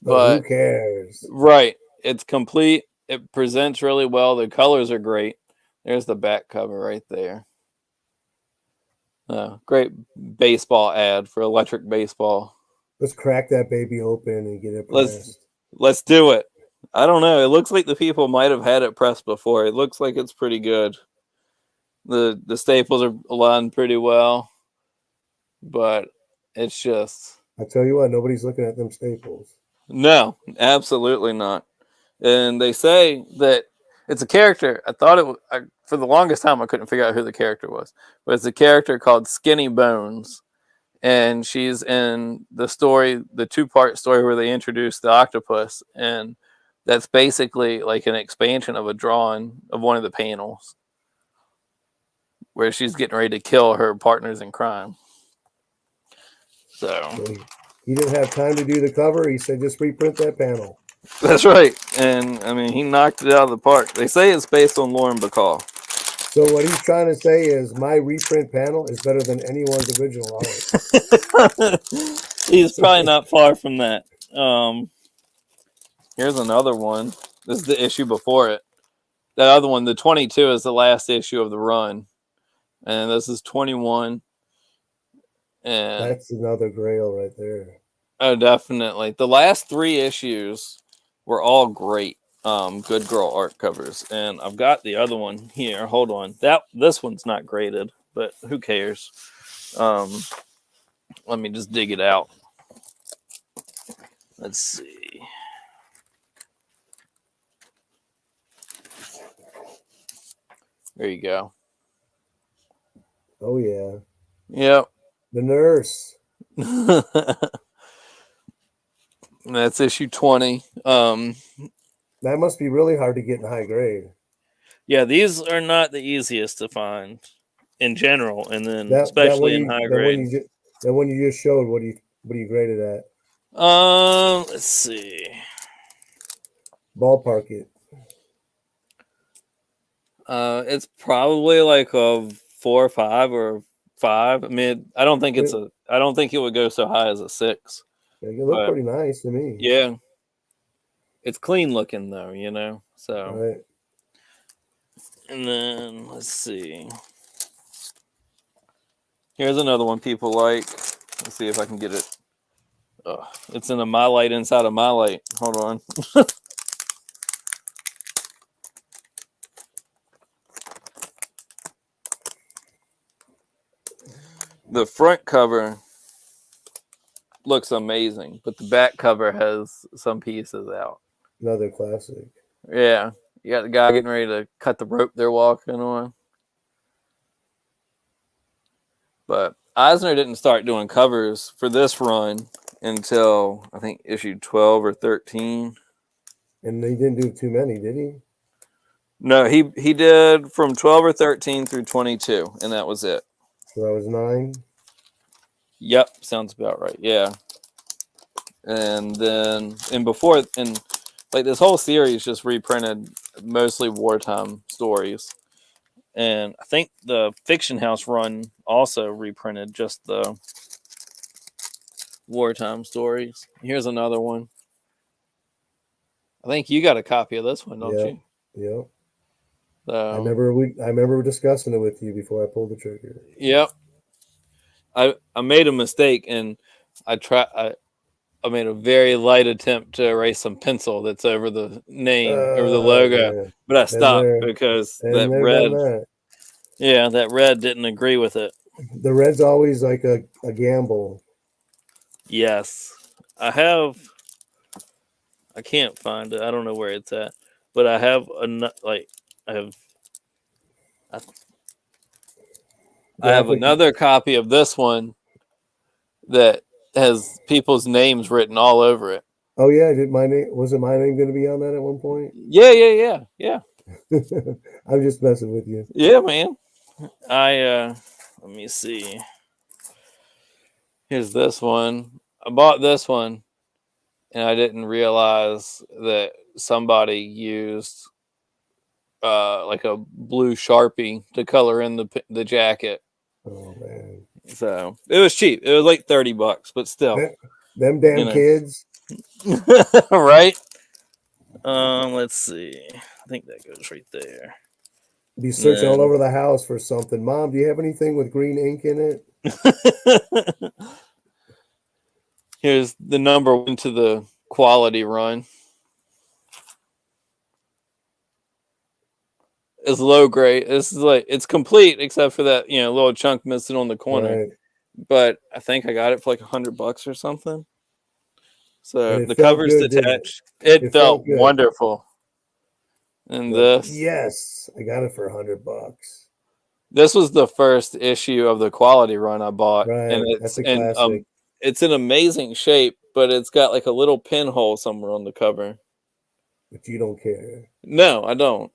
But who but cares? right. It's complete. It presents really well. The colors are great. There's the back cover right there. Great baseball ad for electric baseball. Let's crack that baby open and get it Let's pressed. let's do it. I don't know. It looks like the people might have had it pressed before. It looks like it's pretty good. The staples are aligned pretty well, but it's just I tell you what, nobody's looking at them staples. no, absolutely not. And they say that it's a character. I thought for the longest time I couldn't figure out who the character was, but it's a character called Skinny Bones, and she's in the story, the two-part story where they introduce the octopus, and that's basically like an expansion of a drawing of one of the panels where she's getting ready to kill her partners in crime. So So he didn't have time to do the cover. He said, just reprint that panel. That's right. And I mean, he knocked it out of the park. They say it's based on Lauren Bacall. So what he's trying to say is my reprint panel is better than anyone's original art. He's probably not far from that. Here's another one. This is the issue before it. That other one, the 22, is the last issue of the run. And this is 21. And That's another grail right there. oh, definitely. The last 3 issues were all great. Good girl art covers. And I've got the other one here. Hold on. This one's not graded, but who cares? Let me just dig it out. Let's see. There you go. Oh yeah. Yep. The nurse. That's issue 20. That must be really hard to get in high grade. Yeah, these are not the easiest to find in general, and then That especially in high grade. that one you just showed. What do you grade it at? Let's see. Ballpark it. It's probably like a 4 or 5 or 5. I mean, I don't think I don't think it would go so high as a 6. It looked But pretty nice to me. yeah, it's clean looking though, you know. So, Right. and then let's see. Here's another one people like. Let's see if I can get it. Oh, it's in a My Light inside of My Light. Hold on. The front cover looks amazing, but the back cover has some pieces out. Another classic. Yeah, you got the guy getting ready to cut the rope they're walking on. But Eisner didn't start doing covers for this run until I think issue 12 or 13. And he didn't do too many, did he? No, he did from 12 or 13 through 22, and that was it. So that was 9. Yep, sounds about right. Yeah. And then before like this whole series just reprinted mostly wartime stories. And I think the Fiction House run also reprinted just the wartime stories. Here's another one. I think you got a copy of this one, don't you? Yep. So, I remember discussing it with you before I pulled the trigger. yep. I made a mistake and I made a very light attempt to erase some pencil that's over the name, over the logo, Man. but I Been stopped there. because Been there, done that. that red didn't agree with it. The red's always like a gamble. Yes. I can't find it. I don't know where it's at, but I have I have another copy of this one that has people's names written all over it. Oh yeah, was it my name going to be on that at one point? Yeah. I'm just messing with you. Yeah, man. Let me see. Here's this one. I bought this one and I didn't realize that somebody used like a blue Sharpie to color in the jacket. Oh man. So it was cheap. It was like $30, but still. Them damn kids. Right? Let's see. I think that goes right there. Be searching all over the house for something. Mom, do you have anything with green ink in it? Here's the number 1 to the quality run. It's low grade. This is like it's complete except for that little chunk missing on the corner. Right. But I think I got it for like $100 or something. So the cover's good, detached. It felt good. Wonderful. And this, yes, I got it for $100. This was the first issue of the quality run I bought, right. and That's a classic. It's in amazing shape, but it's got like a little pinhole somewhere on the cover. But you don't care. No, I don't.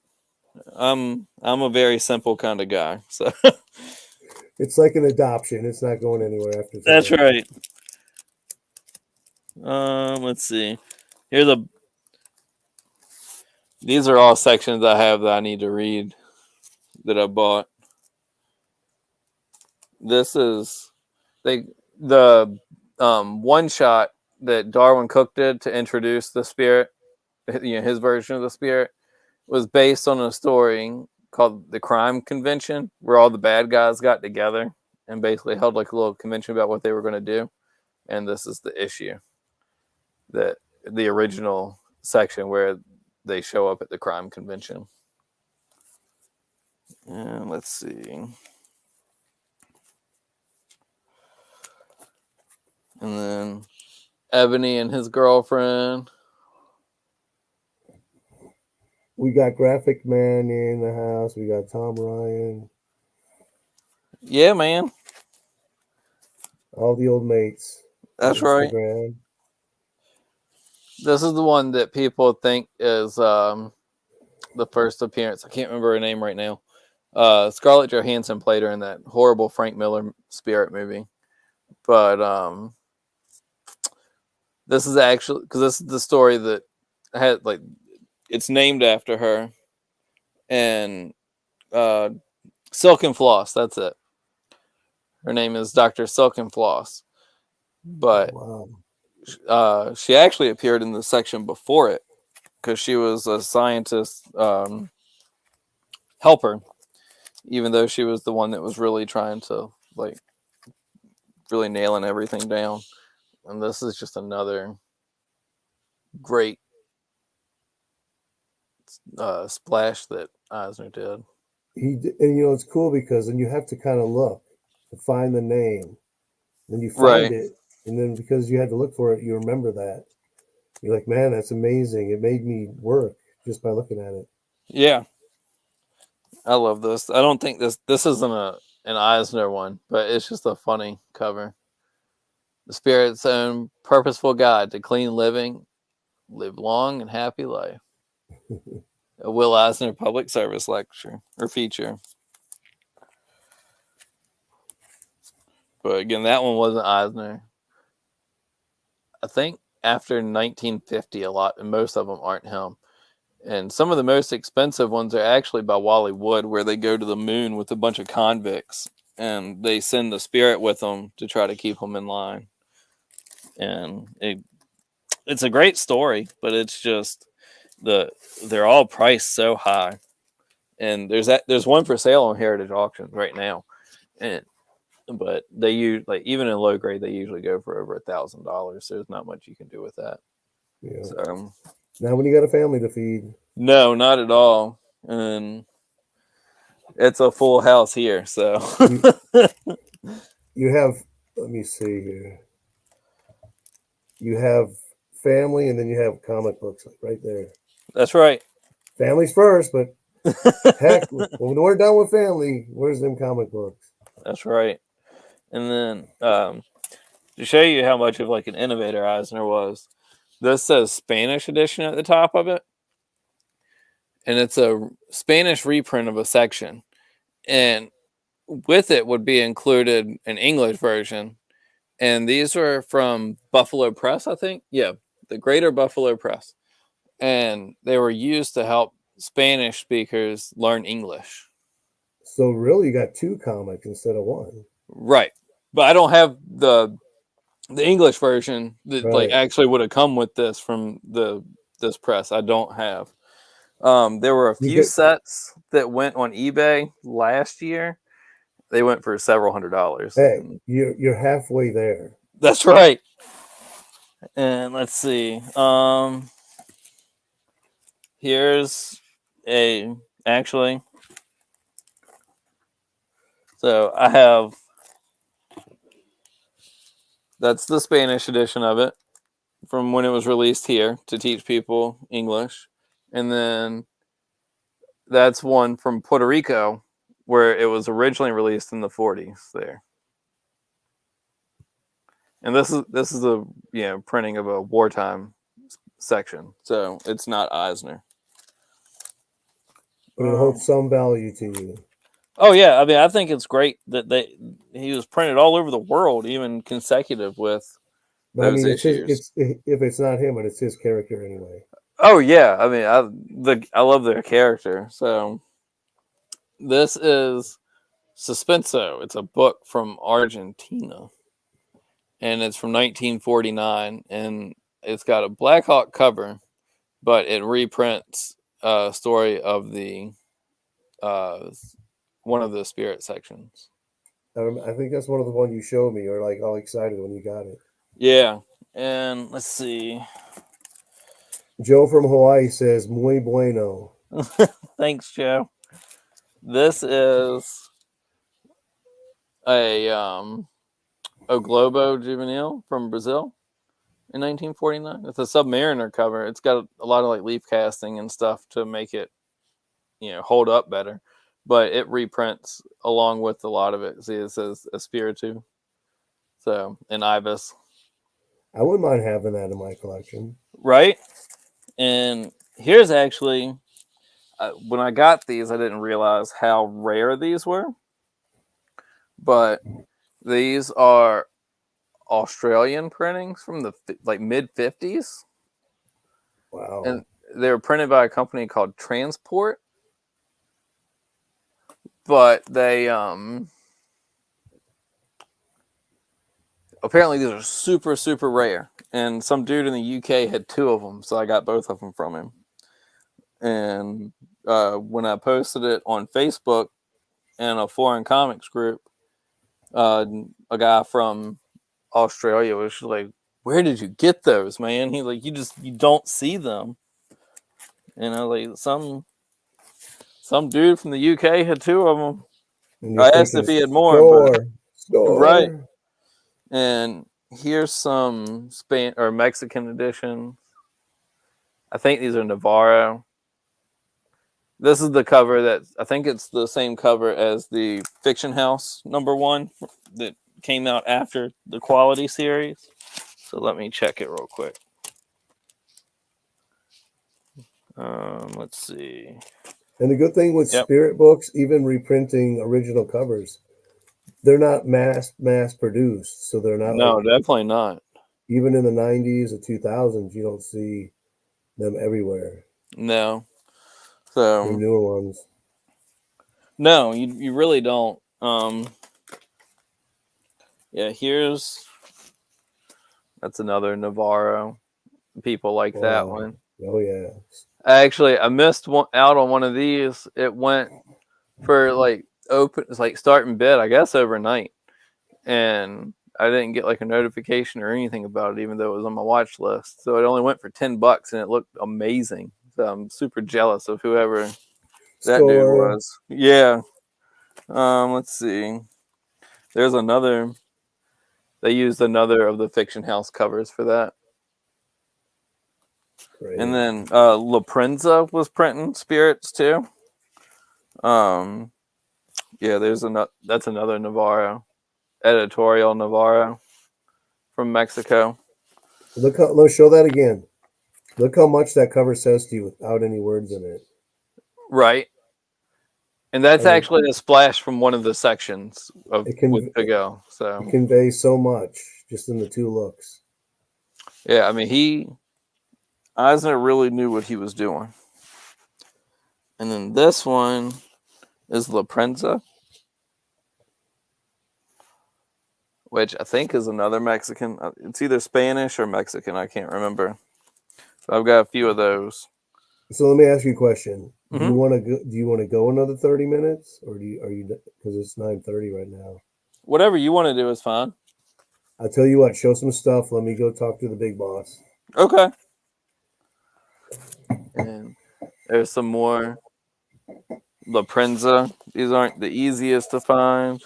I'm a very simple kind of guy, so it's like an adoption. It's not going anywhere after. That's right. Let's see. Here's These are all sections I have that I need to read that I bought. This is the one shot that Darwin Cook did to introduce the spirit, his version of the spirit, was based on a story called the Crime Convention, where all the bad guys got together and basically held like a little convention about what they were going to do. And this is the issue, that the original section where they show up at the crime convention. And let's see. And then Ebony and his girlfriend. We got Graphic Man in the house. We got Tom Ryan. Yeah, man. All the old mates. That's right. This is the one that people think is the first appearance. I can't remember her name right now. Scarlett Johansson played her in that horrible Frank Miller Spirit movie. But this is actually, because this is the story that had like, it's named after her. And Silk and Floss, that's it. Her name is Dr. Silk and Floss. But she actually appeared in the section before it because she was a scientist helper, even though she was the one that was really trying to like really nailing everything down. And this is just another great splash that Eisner did. And it's cool because then you have to kind of look to find the name. Then you find Right. it, and then because you had to look for it, you remember that. You're like, man, that's amazing. It made me work just by looking at it. Yeah. I love this. I don't think this isn't an Eisner one, but it's just a funny cover. The Spirit's own purposeful guide to clean living, live long and happy life. A Will Eisner public service lecture or feature. But again, that one wasn't Eisner. I think after 1950, a lot, and most of them aren't him. And some of the most expensive ones are actually by Wally Wood, where they go to the moon with a bunch of convicts and they send the spirit with them to try to keep them in line. And it's a great story, but it's just they're all priced so high. And there's one for sale on Heritage Auctions right now, but they use like even in low grade they usually go for over $1,000. So there's not much you can do with that. Yeah. So now, when you got a family to feed, no, not at all, and it's a full house here. So you have. Let me see here. You have family, and then you have comic books right there. That's right. Family's first, but heck, when we're done with family, where's them comic books? That's right. And then to show you how much of like an innovator Eisner was, this says Spanish edition at the top of it, and it's a Spanish reprint of a section, and with it would be included an English version. And these were from Buffalo Press, I think. Yeah, the Greater Buffalo Press. And they were used to help Spanish speakers learn English. So really, you got two comics instead of one. Right. But I don't have the English version that like actually would have come with this from this press. I don't have. There were a few sets that went on eBay last year. They went for several $100s. Hey, you're halfway there. That's right. And let's see. Here's actually. So I have. That's the Spanish edition of it from when it was released here to teach people English. And then that's one from Puerto Rico where it was originally released in the 40s there. And this is a printing of a wartime section. So it's not Eisner. But it holds some value to you. Oh yeah, I mean I think it's great that he was printed all over the world, even consecutive with those issues. If it's not him, but it's his character anyway. Oh yeah, I mean, I love their character. So this is Suspenso. It's a book from Argentina, and it's from 1949, and it's got a Black Hawk cover, but it reprints a story of the uh, one of the spirit sections. I think that's one of the one you showed me. You're like all excited when you got it. Yeah, and let's see. Joe from Hawaii says muy bueno. Thanks, Joe. This is a Globo Juvenile from Brazil in 1949. It's a Submariner cover. It's got a lot of like leaf casting and stuff to make it, hold up better. But it reprints along with a lot of it. See, it says Espiritu. So, and Ibis. I wouldn't mind having that in my collection. Right? And here's actually, when I got these, I didn't realize how rare these were. But these are Australian printings from the like mid 50s. Wow. And they were printed by a company called Transport. But they apparently these are super super rare, and some dude in the UK had two of them, so I got both of them from him. And when I posted it on Facebook in a foreign comics group, a guy from Australia was like, "Where did you get those, man?" He like, you don't see them. And I like some dude from the UK had two of them. And you're I asked thinking if he had more, but store, right. store. And here's some Spain or Mexican editions. I think these are Navarro. This is the cover that I think it's the same cover as the Fiction House #1 that came out after the Quality series. So let me check it real quick. Let's see. And the good thing with Yep. spirit books, even reprinting original covers, they're not mass produced, so they're not No, like definitely not. even in the 90s or 2000s, you don't see them everywhere. No. They're So newer ones. no, you really don't. Yeah, that's another Navarro. People like that Wow. one. Oh yeah. Actually, I missed out on one of these. It went for like open, it's like starting bid, I guess, overnight, and I didn't get like a notification or anything about it, even though it was on my watch list. So it only went for $10, and it looked amazing. So I'm super jealous of whoever that dude Score. was. Yeah. Let's see. There's another. They used another of the Fiction House covers for that. And Great. then La Prensa was printing spirits too. Um, yeah, that's another Navarro, editorial Navarro from Mexico. Let's show that again. Look how much that cover says to you without any words in it. Right. And I that's mean, actually a splash from one of the sections of it can with Pigo. it So conveys so much just in the two looks. yeah, I mean Eisner really knew what he was doing. And then this one is La Prensa, which I think is another Mexican. It's either Spanish or Mexican. I can't remember. So I've got a few of those. So let me ask you a question. Do you Hmm. want to go? Do you want to go another 30 minutes, or are you because it's 9:30 right now? Whatever you want to do is fine. I'll tell you what. Show some stuff. Let me go talk to the big boss. Okay. And there's some more La Prensa. These aren't the easiest to find.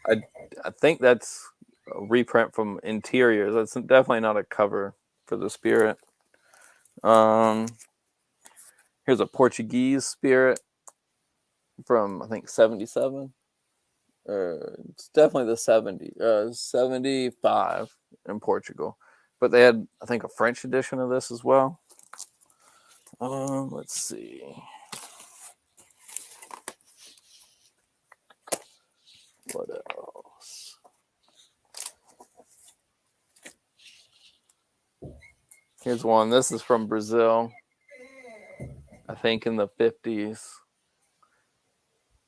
I I think that's a reprint from Interiors. That's definitely not a cover for the Spirit. Um, here's a Portuguese Spirit from I think 77. It's definitely the 75 in Portugal. But they had I think a French edition of this as well. Let's see. What else? Here's one. This is from Brazil. I think in the 50s.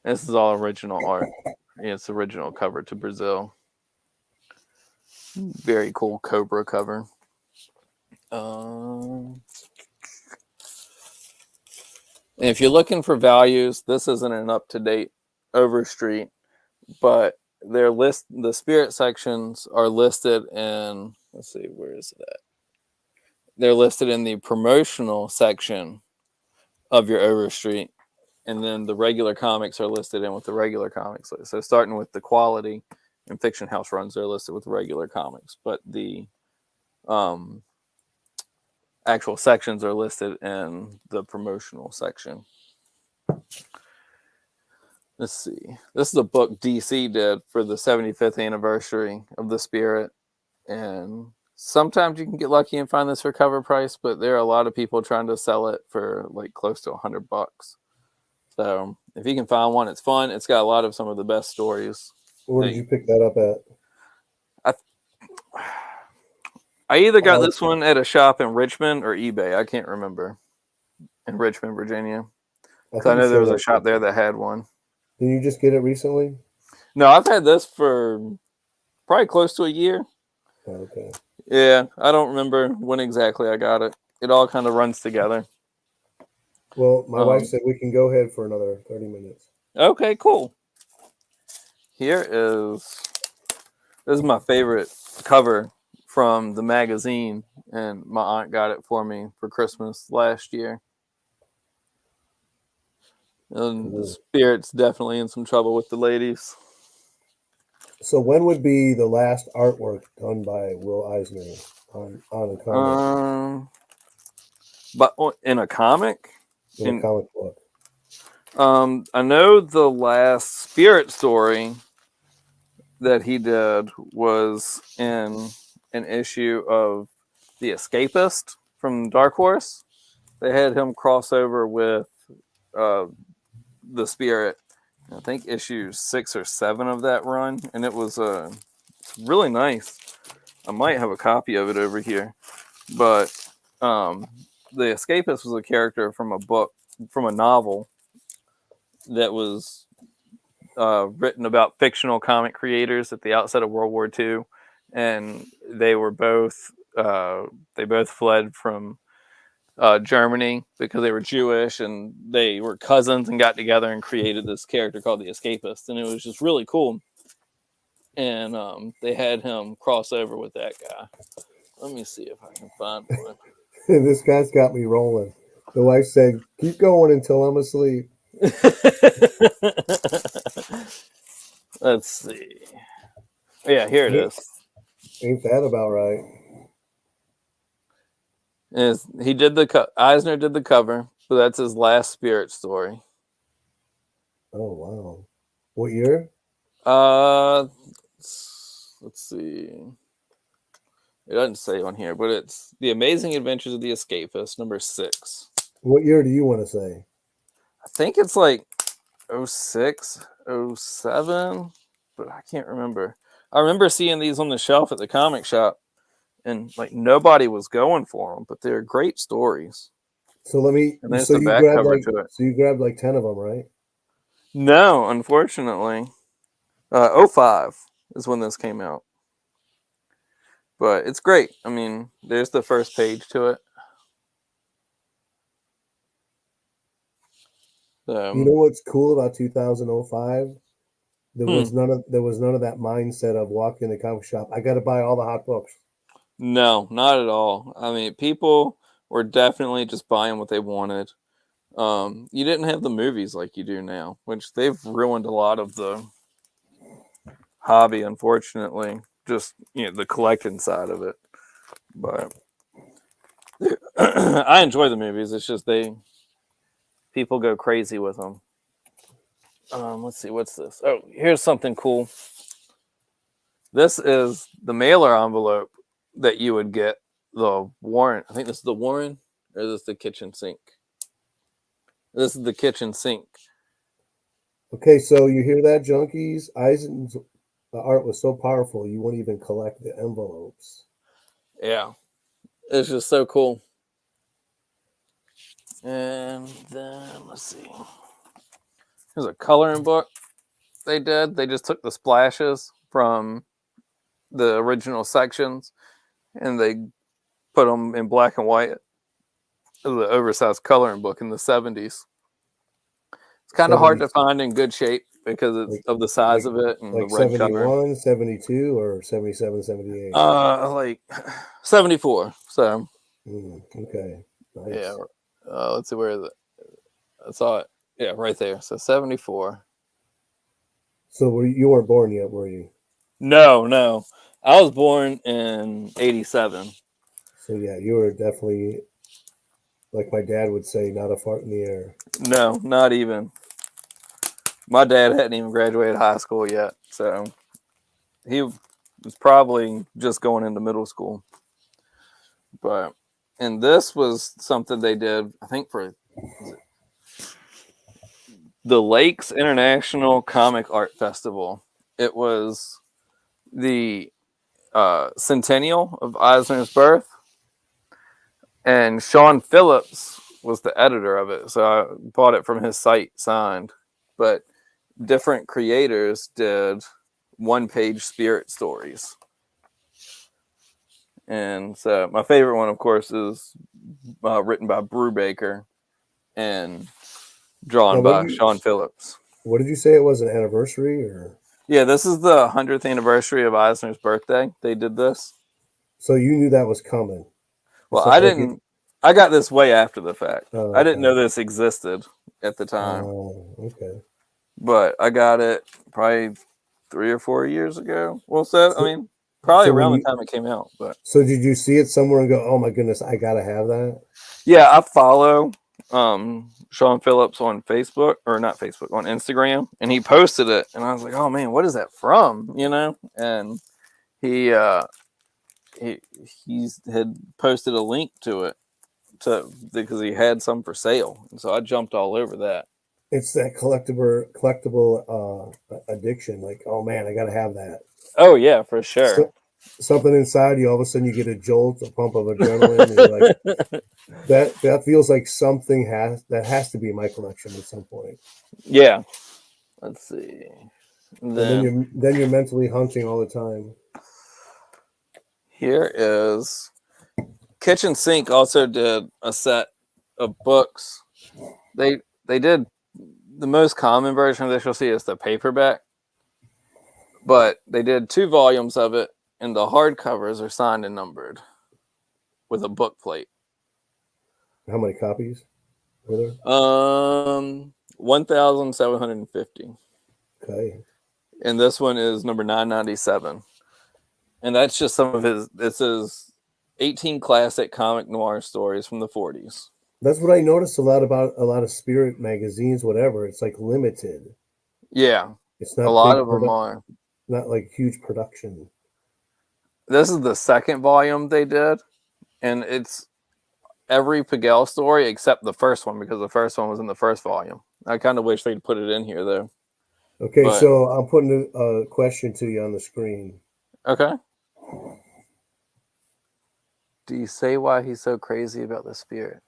This is all original art. Yeah, it's original cover to Brazil. Very cool Cobra cover. And if you're looking for values, this isn't an up-to-date Overstreet, but the spirit sections are listed in, let's see, where is it at? They're listed in the promotional section of your Overstreet, and then the regular comics are listed in with the regular comics list. So starting with the quality and fiction house runs, they're listed with regular comics, but the actual sections are listed in the promotional section. Let's see. This is a book DC did for the 75th anniversary of the Spirit, and sometimes you can get lucky and find this for cover price, but there are a lot of people trying to sell it for like close to $100. So if you can find one, it's fun. It's got a lot of some of the best stories. Where did you pick that up at? I either got this one at a shop in Richmond or eBay. I can't remember. In Richmond, Virginia. Because I know there was a shop there that had one. Did you just get it recently? No, I've had this for probably close to a year. Okay. Yeah, I don't remember when exactly I got it. It all kind of runs together. Well, my wife said we can go ahead for another 30 minutes. Okay, cool. This is my favorite cover from the magazine, and my aunt got it for me for Christmas last year. And the Spirit's definitely in some trouble with the ladies. So when would be the last artwork done by Will Eisner on a comic? But in a comic? In a comic book. I know the last Spirit story that he did was in an issue of The Escapist from Dark Horse. They had him cross over with the Spirit. I think issue 6 or 7 of that run, and it was really nice. I might have a copy of it over here, but the Escapist was a character from a novel that was written about fictional comic creators at the outset of World War II, and they both fled from Germany because they were Jewish, and they were cousins and got together and created this character called the Escapist, and it was just really cool. And they had him cross over with that guy. Let me see if I can find one. This guy's got me rolling. The wife said, "Keep going until I'm asleep." Let's see. Yeah, here it is. Ain't that about right? Eisner did the cover, so that's his last Spirit story. Oh wow! What year? Let's see. It doesn't say on here, but it's The Amazing Adventures of the Escapist, number 6. What year do you want to say? I think it's like 06, 07, but I can't remember. I remember seeing these on the shelf at the comic shop, and like nobody was going for them, but they're great stories. So let me. And there's So the you back grabbed cover like. to it. So you grabbed like 10 of them, right? No, unfortunately. 05 is when this came out. But it's great. I mean, there's the first page to it. You know what's cool about 2005? There was none of that mindset of walking in the comic shop. I got to buy all the hot books. No, not at all. I mean, people were definitely just buying what they wanted. You didn't have the movies like you do now, which they've ruined a lot of the hobby, unfortunately. Just the collecting side of it. But I enjoy the movies. It's just people go crazy with them. Let's see, what's this? Oh, here's something cool. This is the mailer envelope that you would get the Warren. I think this is the Warren, or is this the kitchen sink? This is the kitchen sink. Okay, so you hear that, junkies? Eisen's art was so powerful you wouldn't even collect the envelopes. Yeah. it's just so cool. And then let's see. There's a coloring book they did. They just took the splashes from the original sections and they put them in black and white. The oversized coloring book in the 70s. It's kind of hard 70, to find in good shape because like of the size like of it and the like red cover. 71, 72, or 77, 78. Like 74. So Okay, yeah. nice. Let's see, where is it? I saw it. Yeah, right there. So 74. So you weren't born yet, were you? No. I was born in 87. So yeah, you were definitely, like my dad would say, not a fart in the air. No, not even. My dad hadn't even graduated high school yet. So he was probably just going into middle school. But, and this was something they did, I think, for the Lakes International Comic Art Festival. It was the centennial of Eisner's birth, and Sean Phillips was the editor of it. So I bought it from his site signed. But different creators did one-page spirit stories. And so my favorite one, of course, is written by Brubaker and Now, drawn by Sean Phillips. what did you say it was, an anniversary or? Yeah, this is the 100th anniversary of Eisner's birthday. They did this. So you knew that was coming. Well, It's I like it. didn't. I got this way after the fact. Oh, I didn't know okay. this existed at the time, Oh, okay. but I got it probably 3 or 4 years ago. Well, so I So, mean, probably so when around the you, time it came out. But so did you see it somewhere and go, "Oh my goodness, I gotta have that"? yeah, I follow Sean Phillips on Facebook, or not Facebook, on Instagram, and he posted it, and I was like, oh man, what is that from? And he he he's had posted a link to it because he had some for sale, and so I jumped all over that. It's that collectible addiction. Like, oh man, I gotta have that. Oh yeah, for sure. So, something inside you, all of a sudden you get a jolt, a pump of adrenaline, and you're like, that feels like something has to be in my collection at some point. Yeah. Let's see. And And then then you're mentally hunting all the time. here is Kitchen Sink also did a set of books. They did the most common version of this you'll see is the paperback, but they did 2 volumes of it, and the hardcovers are signed and numbered with a book plate. How many copies were there? 1,750. Okay. And this one is number 997. And that's just some of his. This is 18 classic comic noir stories from the 40s. That's what I noticed a lot about a lot of spirit magazines, whatever. It's like limited. Yeah, It's a not lot big of them are. not like huge production. This is the second volume they did, and it's every Pagel story except the first one, because the first one was in the first volume. I kind of wish they'd put it in here though. Okay, But so I'm putting a question to you on the screen. okay. Do you say why he's so crazy about the spirit?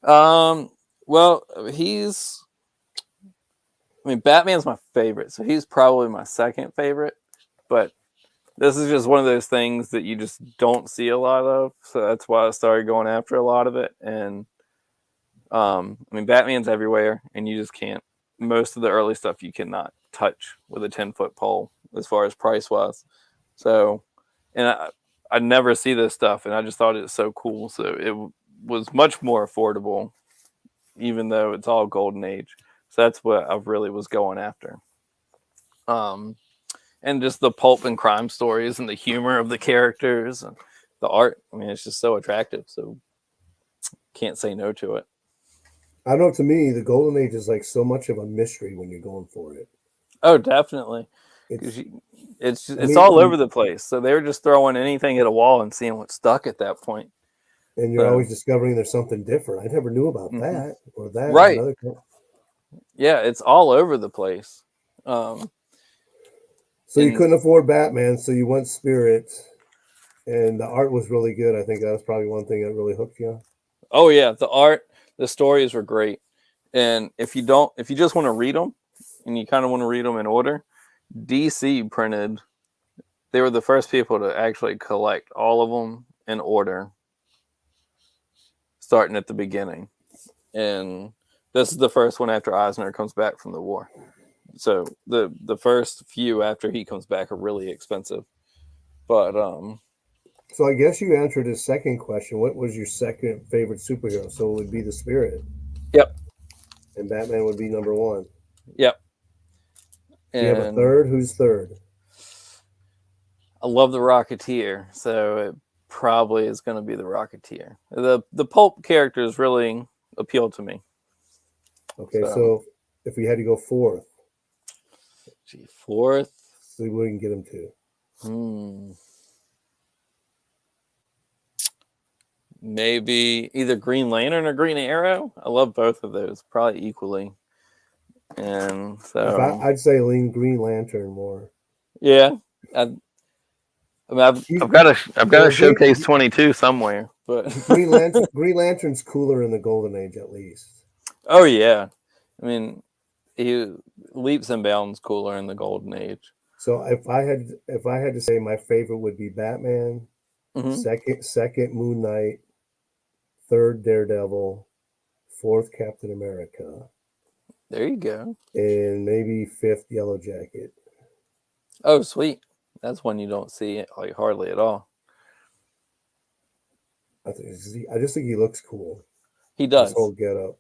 Well, Batman's my favorite, so he's probably my second favorite. But this is just one of those things that you just don't see a lot of, so that's why I started going after a lot of it. And Batman's everywhere, and you just can't. Most of the early stuff you cannot touch with a 10-foot pole, as far as price wise. So, and I never see this stuff, and I just thought it was so cool. So it was much more affordable, even though it's all golden age. So that's what I really was going after. And just the pulp and crime stories and the humor of the characters and the art. It's just so attractive. So can't say no to it. I don't know, to me, the golden age is like so much of a mystery when you're going for it. Oh, definitely. It's, Because it's I it's mean, all over the place. So they were just throwing anything at a wall and seeing what stuck at that point. and you're always So discovering there's something different. I never knew about mhm. that or that or Right, another. yeah, it's all over the place. Um, So you and couldn't afford Batman, so you went Spirit. And the art was really good. I think that was probably one thing that really hooked you. Oh yeah, the art, the stories were great. And if you just want to read them, and you kind of want to read them in order, DC printed. They were the first people to actually collect all of them in order, starting at the beginning. And this is the first one after Eisner comes back from the war. So the first few after he comes back are really expensive. But So I guess you answered his second question. What was your second favorite superhero? So it would be the Spirit, yep, and Batman would be number one. yep. Do you have a And third? Who's third? I love the Rocketeer, so it probably is going to be the Rocketeer. The pulp characters really appeal to me. Okay, So, so if we had to go fourth, gee, fourth. so we can get him to. Maybe either Green Lantern or Green Arrow. I love both of those, probably equally. And so, I'd say lean Green Lantern more. yeah, I mean, He's, I've got well, to showcase 22 somewhere, but Green Lantern's cooler in the Golden Age, at least. oh yeah, I mean, he leaps and bounds cooler in the Golden Age. So if I had to say my favorite would be Batman, Hmm. second Moon Knight, third Daredevil, fourth Captain America, There you go. and maybe fifth Yellow Jacket. Oh, sweet. That's one you don't see like hardly at all. I just think he looks cool. He His does. whole getup.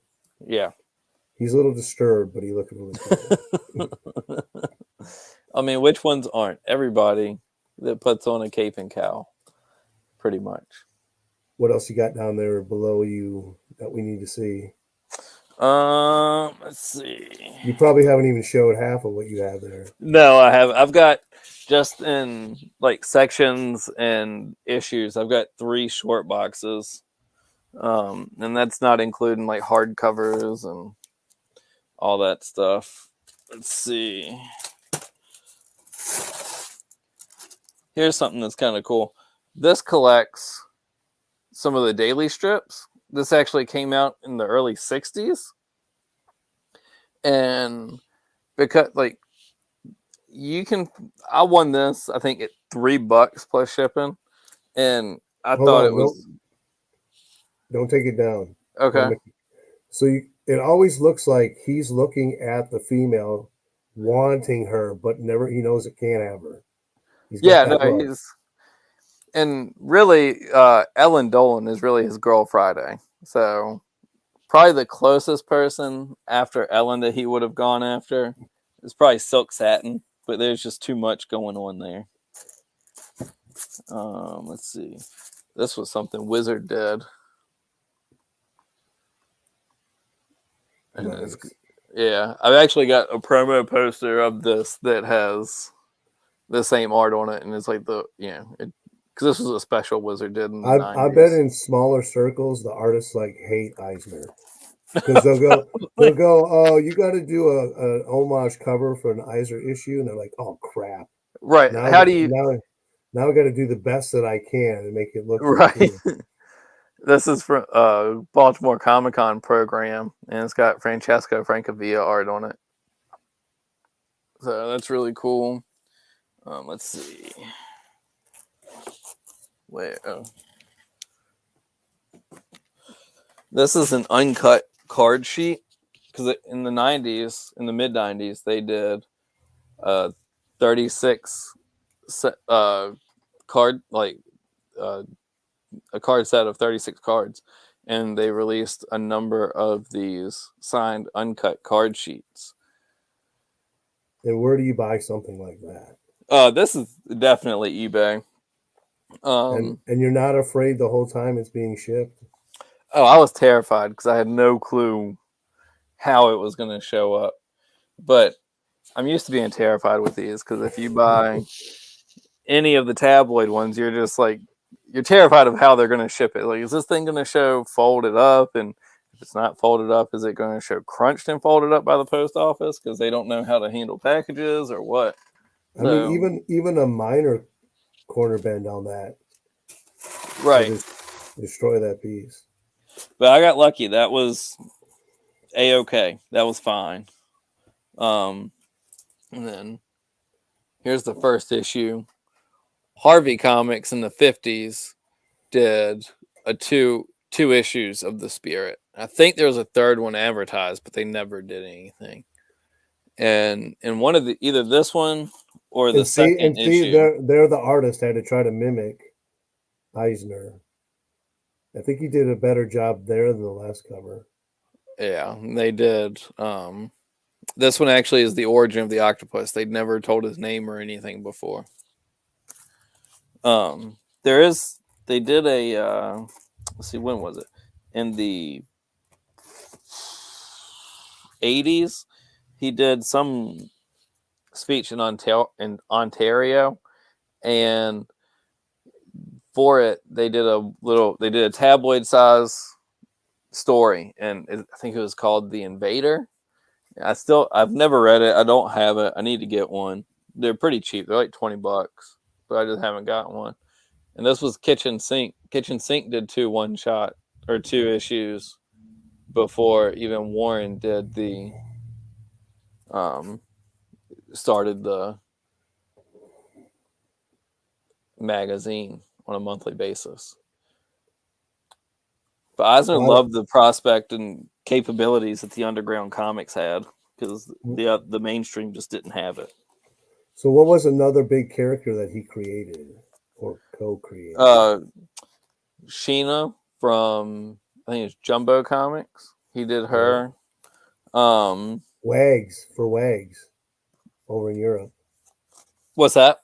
Yeah. He's a little disturbed, but he looks really cool. I mean, which ones aren't? Everybody that puts on a cape and cowl, pretty much. What else you got down there below you that we need to see? Let's see. You probably haven't even showed half of what you have there. No, I have. I've got just in like sections and issues. I've got 3 short boxes, and that's not including like hardcovers and all that stuff. Let's see. Here's something that's kind of cool. This collects some of the daily strips. This actually came out in the early 60s. And because like I won this, I think at $3 plus shipping. And I Hold thought it on, was don't take it down. okay. So it always looks like he's looking at the female, wanting her, but never he knows it can't have her. He's got Yeah, no, that look. and really Ellen Dolan is really his girl Friday. So probably the closest person after Ellen that he would have gone after is probably Silk Satin, but there's just too much going on there. Let's see. This was something Wizard did. And Nice. yeah, I've actually got a promo poster of this that has the same art on it, and it's like because this was a special Wizard did in the I 90s. bet in smaller circles the artists like hate Eisner because they'll go, oh, you got to do a homage cover for an Eisner issue, and they're like, oh crap, Right? now How do you? now I got to do the best that I can and make it look really Right. cool. This is from Baltimore Comic Con program, and it's got Francesco Francavilla art on it. So that's really cool. Let's see. Where? Oh. This is an uncut card sheet because in the 90s, in the mid 90s, they did 36 card like a card set of 36 cards, and they released a number of these signed uncut card sheets. And where do you buy something like that? This is definitely eBay. And you're not afraid the whole time it's being shipped? Oh, I was terrified because I had no clue how it was going to show up. But I'm used to being terrified with these because if you buy any of the tabloid ones, you're just like, you're terrified of how they're going to ship it. Like, is this thing going to show folded up? And if it's not folded up, is it going to show crunched and folded up by the post office because they don't know how to handle packages or what? I mean, even a minor corner bend on that Right. Destroy that piece. But I got lucky. That was a-okay. That was fine. And then here's the first issue. Harvey Comics in the 50s did two issues of the Spirit. I think there was a third one advertised, but they never did anything. And in one of the either this one or the second issue, they're the artist had to try to mimic Eisner. I think he did a better job there than the last cover. Yeah, they did. This one actually is the origin of the octopus. They'd never told his name or anything before. They did a let's see, when was it? In the 80s, he did some speech in Ontario, and for it they did a tabloid size story, and I think it was called The Invader. I've never read it. I don't have it. I need to get one. They're pretty cheap. They're like $20, but I just haven't gotten one. And this was Kitchen Sink. Kitchen Sink did two issues before even Warren did started the magazine on a monthly basis. But Eisner loved the prospect and capabilities that the underground comics had, because the mainstream just didn't have it. So what was another big character that he created or co-created? Sheena from, I think it's Jumbo Comics. He did her. Wags over in Europe. What's that?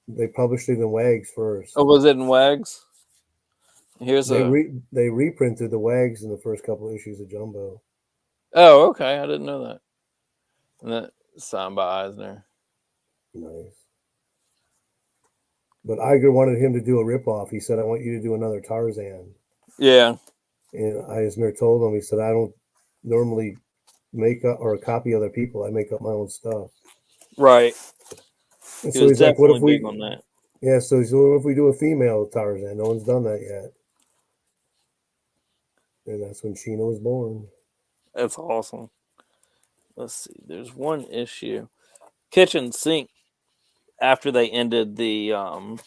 They published it in Wags first. Oh, was it in Wags? They reprinted the Wags in the first couple of issues of Jumbo. Oh, okay. I didn't know that. And that's signed by Eisner. Nice. But Iger wanted him to do a ripoff. He said, "I want you to do another Tarzan." Yeah. And Eisner told him, he said, "I don't normally make up or copy other people. I make up my own stuff." Right. And so he's like, "What if we?" Big on that. Yeah. So he's like, "What if we do a female Tarzan? No one's done that yet." And that's when Sheena was born. That's awesome. Let's see. There's one issue. Kitchen Sink, after they ended the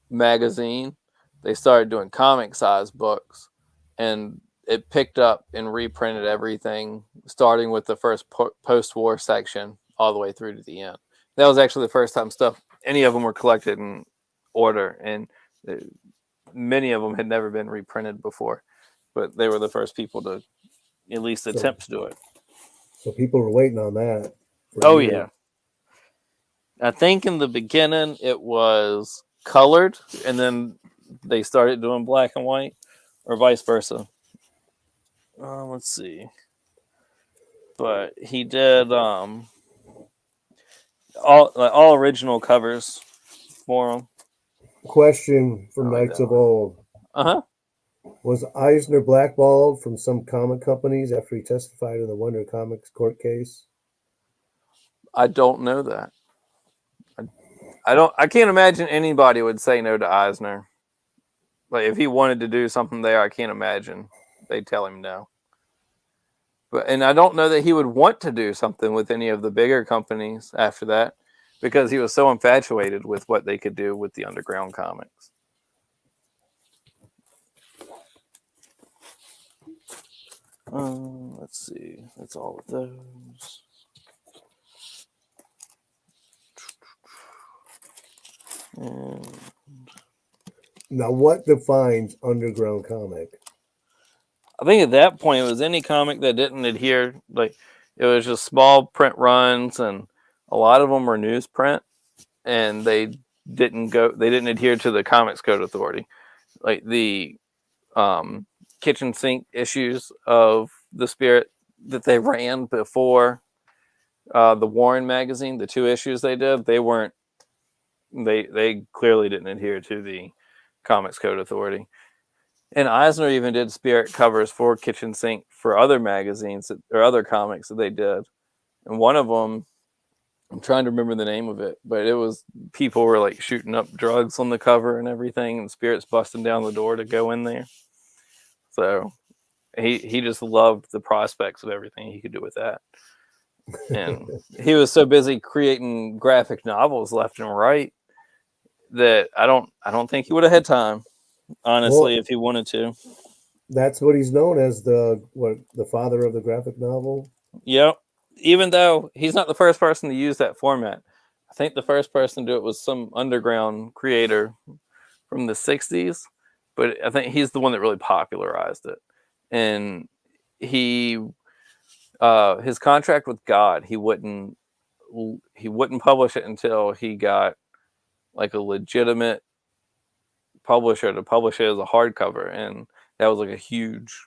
magazine, they started doing comic size books, and it picked up and reprinted everything, starting with the first post-war section all the way through to the end. That was actually the first time any of them were collected in order, and many of them had never been reprinted before, but they were the first people to at least attempt to do it. So people were waiting on that. Oh yeah. I think in the beginning it was colored, and then they started doing black and white, or vice versa. Let's see. But he did all original covers for him. Question from Knights of Old. Was Eisner blackballed from some comic companies after he testified in the Wonder Comics court case? I don't know that. I can't imagine anybody would say no to Eisner. Like, if he wanted to do something there, I can't imagine they'd tell him no. And I don't know that he would want to do something with any of the bigger companies after that, because he was so infatuated with what they could do with the underground comics. Let's see. That's all of those. Now, what defines underground comic? I think at that point it was any comic that didn't adhere, like it was just small print runs, and a lot of them were newsprint, and they didn't adhere to the Comics Code Authority. Like the Kitchen Sink issues of the Spirit that they ran before the Warren magazine, the two issues they did, they clearly didn't adhere to the Comics Code Authority. And Eisner even did Spirit covers for Kitchen Sink for other magazines or other comics that they did. And one of them, I'm trying to remember the name of it, but it was people were like shooting up drugs on the cover and everything, and spirits busting down the door to go in there. So he just loved the prospects of everything he could do with that. And he was so busy creating graphic novels left and right that I don't think he would have had time, honestly, Well, if he wanted to. that's what he's known as, the father of the graphic novel. Yep. Even though he's not the first person to use that format. I think the first person to do it was some underground creator from the 60s, but I think he's the one that really popularized it. And he his contract with God, he wouldn't publish it until he got like a legitimate publisher to publish it as a hardcover, and that was like a huge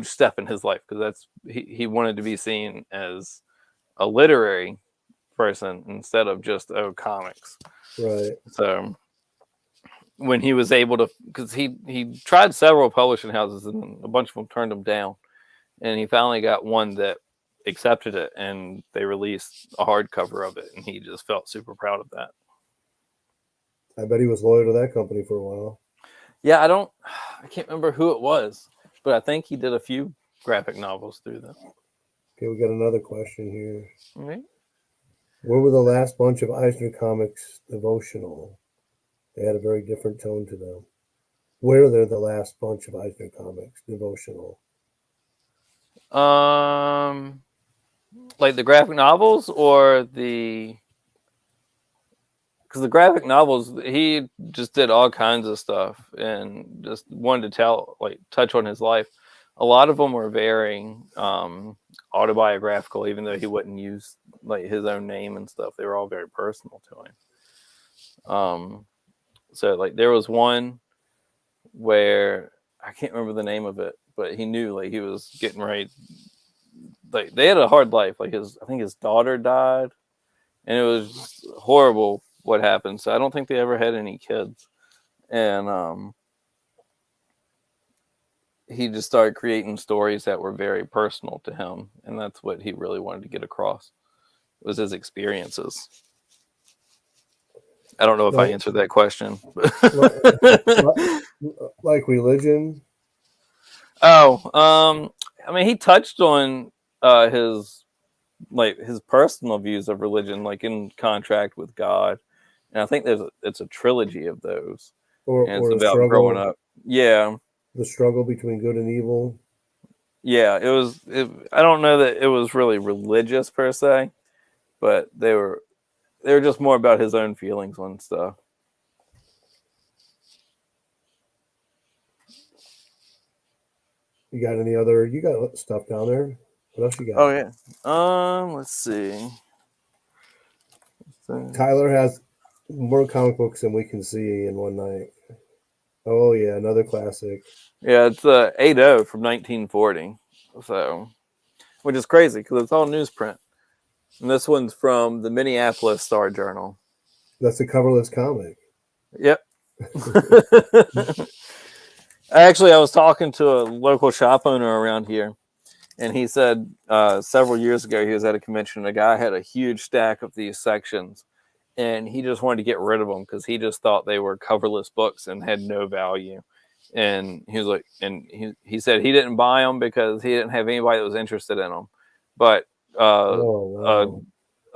step in his life because he wanted to be seen as a literary person instead of just comics. Right. So when he was able to, because he tried several publishing houses and a bunch of them turned him down, and he finally got one that accepted it, and they released a hardcover of it, and he just felt super proud of that. I bet he was loyal to that company for a while. Yeah, I can't remember who it was, but I think he did a few graphic novels through them. Okay, we got another question here. Right. Where were the last bunch of Eisner comics devotional? They had a very different tone to them. Where are the last bunch of Eisner comics devotional? Like the graphic novels or because the graphic novels, he just did all kinds of stuff and just wanted to touch on his life. A lot of them were very autobiographical, even though he wouldn't use like his own name and stuff. They were all very personal to him. So like there was one where I can't remember the name of it, but he knew like he was getting ready. Like they had a hard life. Like I think his daughter died, and it was just horrible what happened. So I don't think they ever had any kids, and he just started creating stories that were very personal to him, and that's what he really wanted to get across was his experiences. I don't know if I Like, answered that question. like religion. I mean, he touched on his his personal views of religion, like in Contract with God, and I think it's a trilogy of those, and it's Or a about growing struggle, up. Yeah, the struggle between good and evil. yeah. I don't know that it was really religious per se, but they were just more about his own feelings on stuff. You got any other? You got stuff down there? What else you got? Oh yeah. Let's see. Tyler has more comic books than we can see in one night. Oh yeah, another classic. Yeah, it's 8-0 from 1940. So, which is crazy because it's all newsprint. And this one's from the Minneapolis Star Journal. That's a coverless comic. Yep. Actually, I was talking to a local shop owner around here, and he said several years ago he was at a convention. A guy had a huge stack of these sections, and he just wanted to get rid of them because he just thought they were coverless books and had no value. And he was like, and he said he didn't buy them because he didn't have anybody that was interested in them, but Oh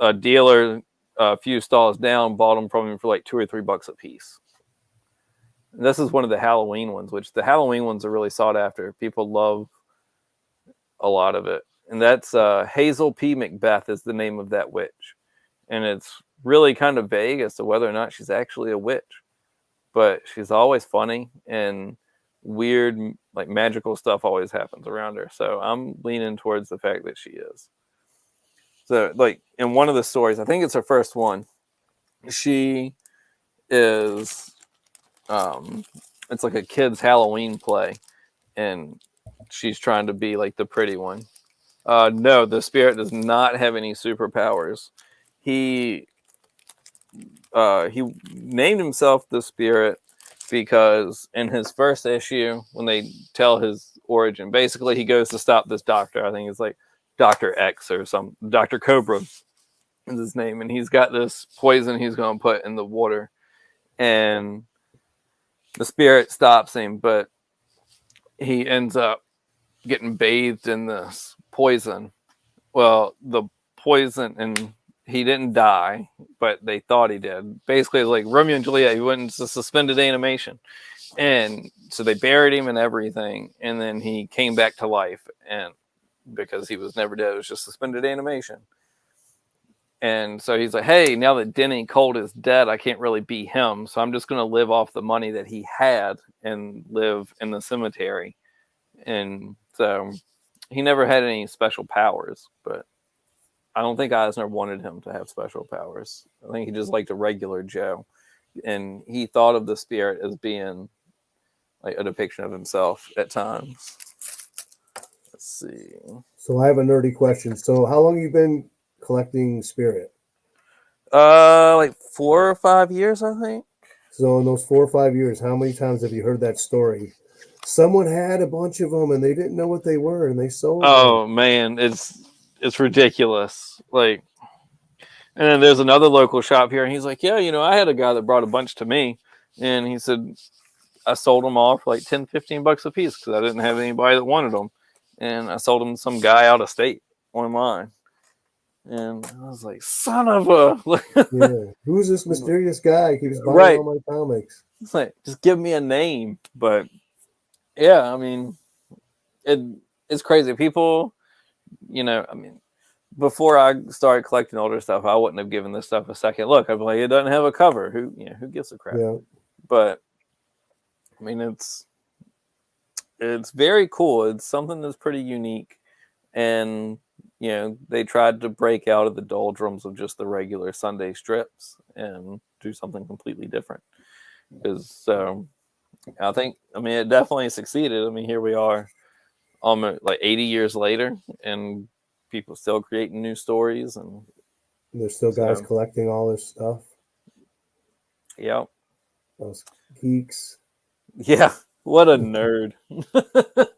wow. a dealer a few stalls down bought them from him for like $2 or $3 a piece. And this is one of the Halloween ones, which the Halloween ones are really sought after. People love a lot of it, and that's Hazel P. Macbeth is the name of that witch, and it's really kind of vague as to whether or not she's actually a witch, but she's always funny and weird, like magical stuff always happens around her. So I'm leaning towards the fact that she is. So, like in one of the stories, I think it's her first one. She is, it's like a kid's Halloween play, and she's trying to be like the pretty one. No, the spirit does not have any superpowers. He he named himself the spirit because in his first issue, when they tell his origin, basically he goes to stop this doctor. I think it's like Dr. X or some Dr. Cobra, is his name, and he's got this poison he's going to put in the water, and the spirit stops him, but he ends up getting bathed in this poison. Well, the poison, and he didn't die, but they thought he did. Basically, like Romeo and Juliet, he went into suspended animation, and so they buried him and everything, and then he came back to life, and because he was never dead, it was just suspended animation. And so he's like, hey, now that Denny Colt is dead, I can't really be him. So I'm just going to live off the money that he had and live in the cemetery. And so he never had any special powers, but I don't think Eisner wanted him to have special powers. I think he just liked a regular Joe. And he thought of the spirit as being like a depiction of himself at times. Let's see. So I have a nerdy question. So how long have you been collecting spirit? Like 4 or 5 years, I think. So in those 4 or 5 years, how many times have you heard that story? Someone had a bunch of them and they didn't know what they were and they sold them. Oh man, it's ridiculous. Like, and then there's another local shop here, and he's like, yeah, I had a guy that brought a bunch to me, and he said I sold them all for like 10, $15 a piece because I didn't have anybody that wanted them, and I sold them to some guy out of state online. And I was like, son of a. Yeah. Who's this mysterious guy? He keeps buying Right. all my comics. It's like, just give me a name. But yeah, I mean, it's crazy. People, I mean, before I started collecting older stuff, I wouldn't have given this stuff a second look. I'd be like, it doesn't have a cover. Who gives a crap? Yeah. But I mean, it's very cool. It's something that's pretty unique, and they tried to break out of the doldrums of just the regular Sunday strips and do something completely different. Because I think, I mean, it definitely succeeded. I mean, here we are, almost like 80 years later, and people still creating new stories, and There's still guys collecting all this stuff. Yeah. Those geeks. Yeah. What a nerd. But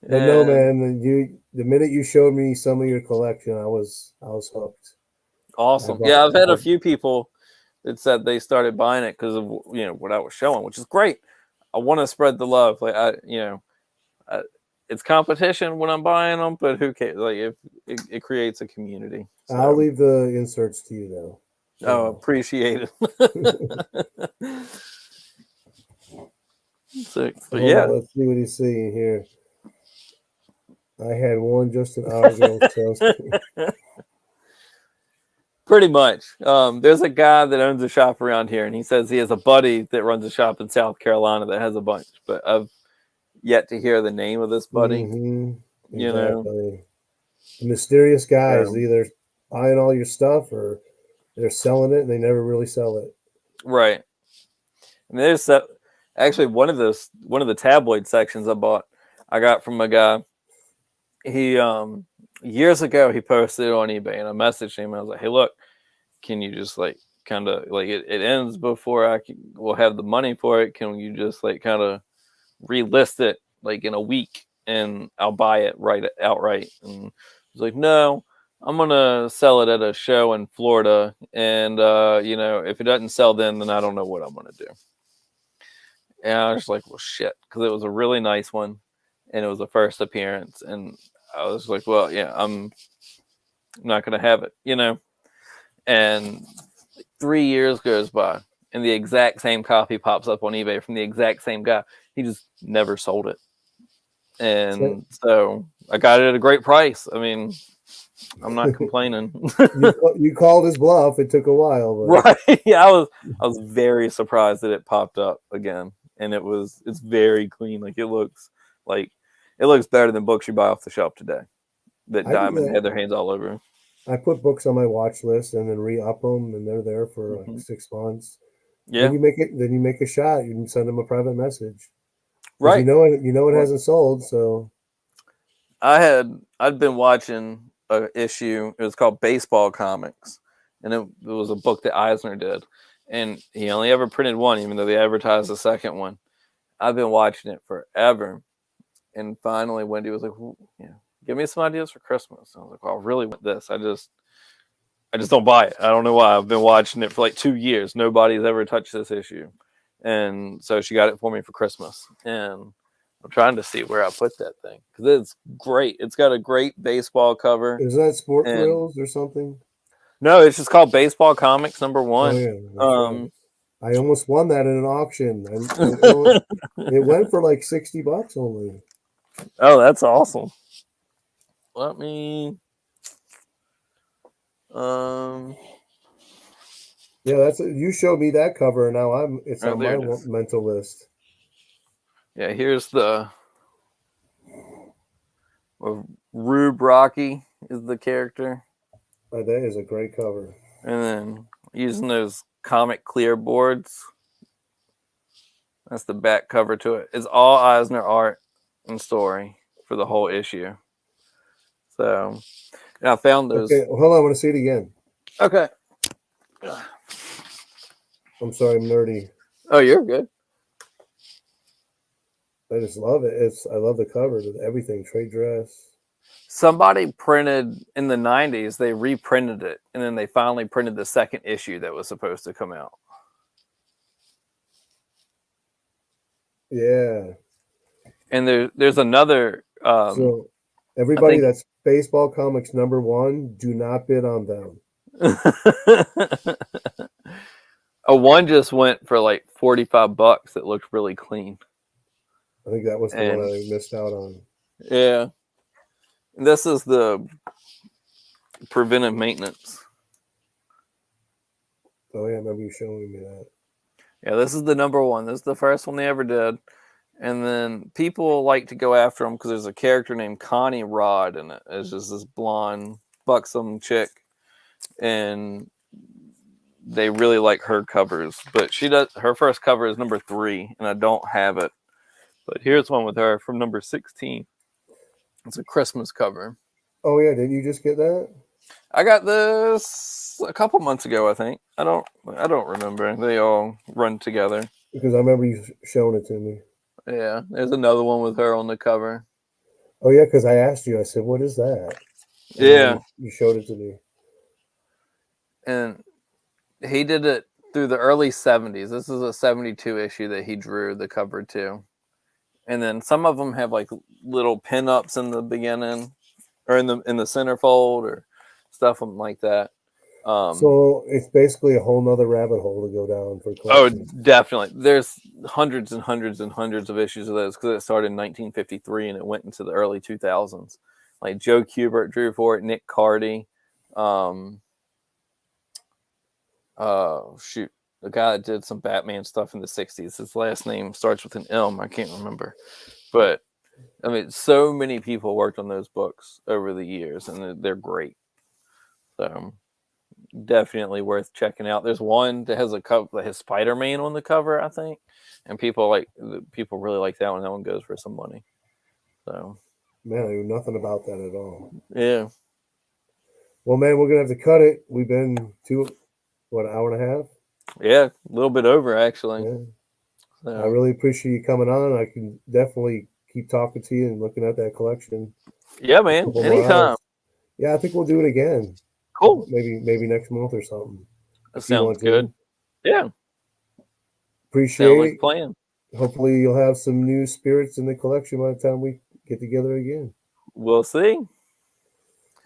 no, man, the minute you showed me some of your collection, I was hooked. Awesome. Yeah, I've had a few people that said they started buying it because of what I was showing, which is great. I want to spread the love. Like it's competition when I'm buying them, but who cares? Like if it creates a community. So. I'll leave the inserts to you though. Oh, appreciate it. So, yeah. Let's see what he's seeing here. I had one just an hour ago. Pretty much. There's a guy that owns a shop around here, and he says he has a buddy that runs a shop in South Carolina that has a bunch, but I've yet to hear the name of this buddy. Mm-hmm. Exactly. The mysterious guys either buying all your stuff or they're selling it and they never really sell it. Right. I mean, there's actually one of the tabloid sections I got from a guy. He years ago he posted it on eBay, and I messaged him and I was like, hey, look, can you just like kind of like it ends before will have the money for it, can you just like kind of relist it like in a week and I'll buy it outright? And he's like, no, I'm gonna sell it at a show in Florida, and if it doesn't sell then I don't know what I'm gonna do. And I was like, well, shit, because it was a really nice one, and it was the first appearance, and I was like, well, yeah, I'm not gonna have it, And 3 years goes by, and the exact same copy pops up on eBay from the exact same guy. He just never sold it, and so I got it at a great price. I mean, I'm not complaining. You called his bluff. It took a while, but... right? Yeah, I was very surprised that it popped up again, and it's very clean. Like it looks better than books you buy off the shelf today that Diamond had their hands all over. I put books on my watch list and then re-up them, and they're there for like 6 months. Yeah. Then you make a shot. You can send them a private message. Right. You know it hasn't sold, so. I'd been watching an issue. It was called Baseball Comics, and it was a book that Eisner did, and he only ever printed one, even though they advertised the second one. I've been watching it forever, and finally Wendy was like, well, give me some ideas for Christmas. And I was like, well, I really want this. I I just don't buy it. I don't know why. I've been watching it for like 2 years. Nobody's ever touched this issue. And so she got it for me for Christmas. And I'm trying to see where I put that thing because it's great. It's got a great baseball cover. Is that Sport And Thrills or something? no, it's just called Baseball Comics Oh #1. yeah, that's right. I almost won that in an auction. It went for like $60 only. Oh, that's awesome. Let me. Um. Yeah, you showed me that cover, and now it's Oh, on there my it is. mental list. Yeah, here's the. Rube Rocky is the character. That is a great cover. And then using those comic clear boards. That's the back cover to it. It's all Eisner art and story for the whole issue. So, and I found those. Okay, hold on. I want to see it again. Okay. I'm sorry, I'm nerdy. Oh, you're good. I just love it. I love the cover. Everything, trade dress. Somebody printed in the 90s, they reprinted it, and then they finally printed the second issue that was supposed to come out. Yeah. And there's another. So, everybody that's Baseball Comics #1, do not bid on them. A one just went for like $45. It looked really clean. I think that was the one I missed out on. Yeah. This is the preventive maintenance. Oh yeah, I remember you showing me that. Yeah, this is the #1. This is the first one they ever did. And then people like to go after them because there's a character named Connie Rod in it. It's just this blonde, buxom chick. And they really like her covers. But her first cover is #3, and I don't have it. But here's one with her from #16. It's a Christmas cover. Oh yeah, did you just get that? I got this a couple months ago, I think. I don't remember. They all run together. Because I remember you showing it to me. Yeah, there's another one with her on the cover. Oh yeah, because I asked you. I said, "What is that?" And yeah, you showed it to me. And he did it through the early 70s. This is a 72 issue that he drew the cover to. And then some of them have like little pin-ups in the beginning or in the centerfold or stuff like that. So it's basically a whole nother rabbit hole to go down for collecting. Oh, definitely. There's hundreds and hundreds and hundreds of issues of those because it started in 1953 and it went into the early 2000s. Like Joe Kubert drew for it, Nick Cardy. The guy that did some Batman stuff in the 60s. His last name starts with an M. I can't remember. But, I mean, so many people worked on those books over the years, and they're great. So, definitely worth checking out. There's one that has a cover that has Spider-Man on the cover, I think. And people really like that one. That one goes for some money. So, man, I knew nothing about that at all. Yeah. Well, man, we're gonna have to cut it. We've been an hour and a half? Yeah, a little bit over actually. Yeah. So, I really appreciate you coming on. I can definitely keep talking to you and looking at that collection. Yeah, man. Anytime. Yeah, I think we'll do it again. Cool. Maybe next month or something. That sounds good. Yeah. Appreciate like plan. Hopefully you'll have some new spirits in the collection by the time we get together again. We'll see.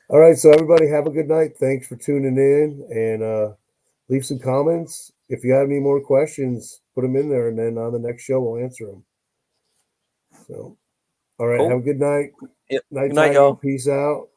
All right, so everybody have a good night. Thanks for tuning in, and leave some comments. If you have any more questions, put them in there, and then on the next show we'll answer them. So, all right, Have a good night. Yep. Night, good night, y'all. Peace out.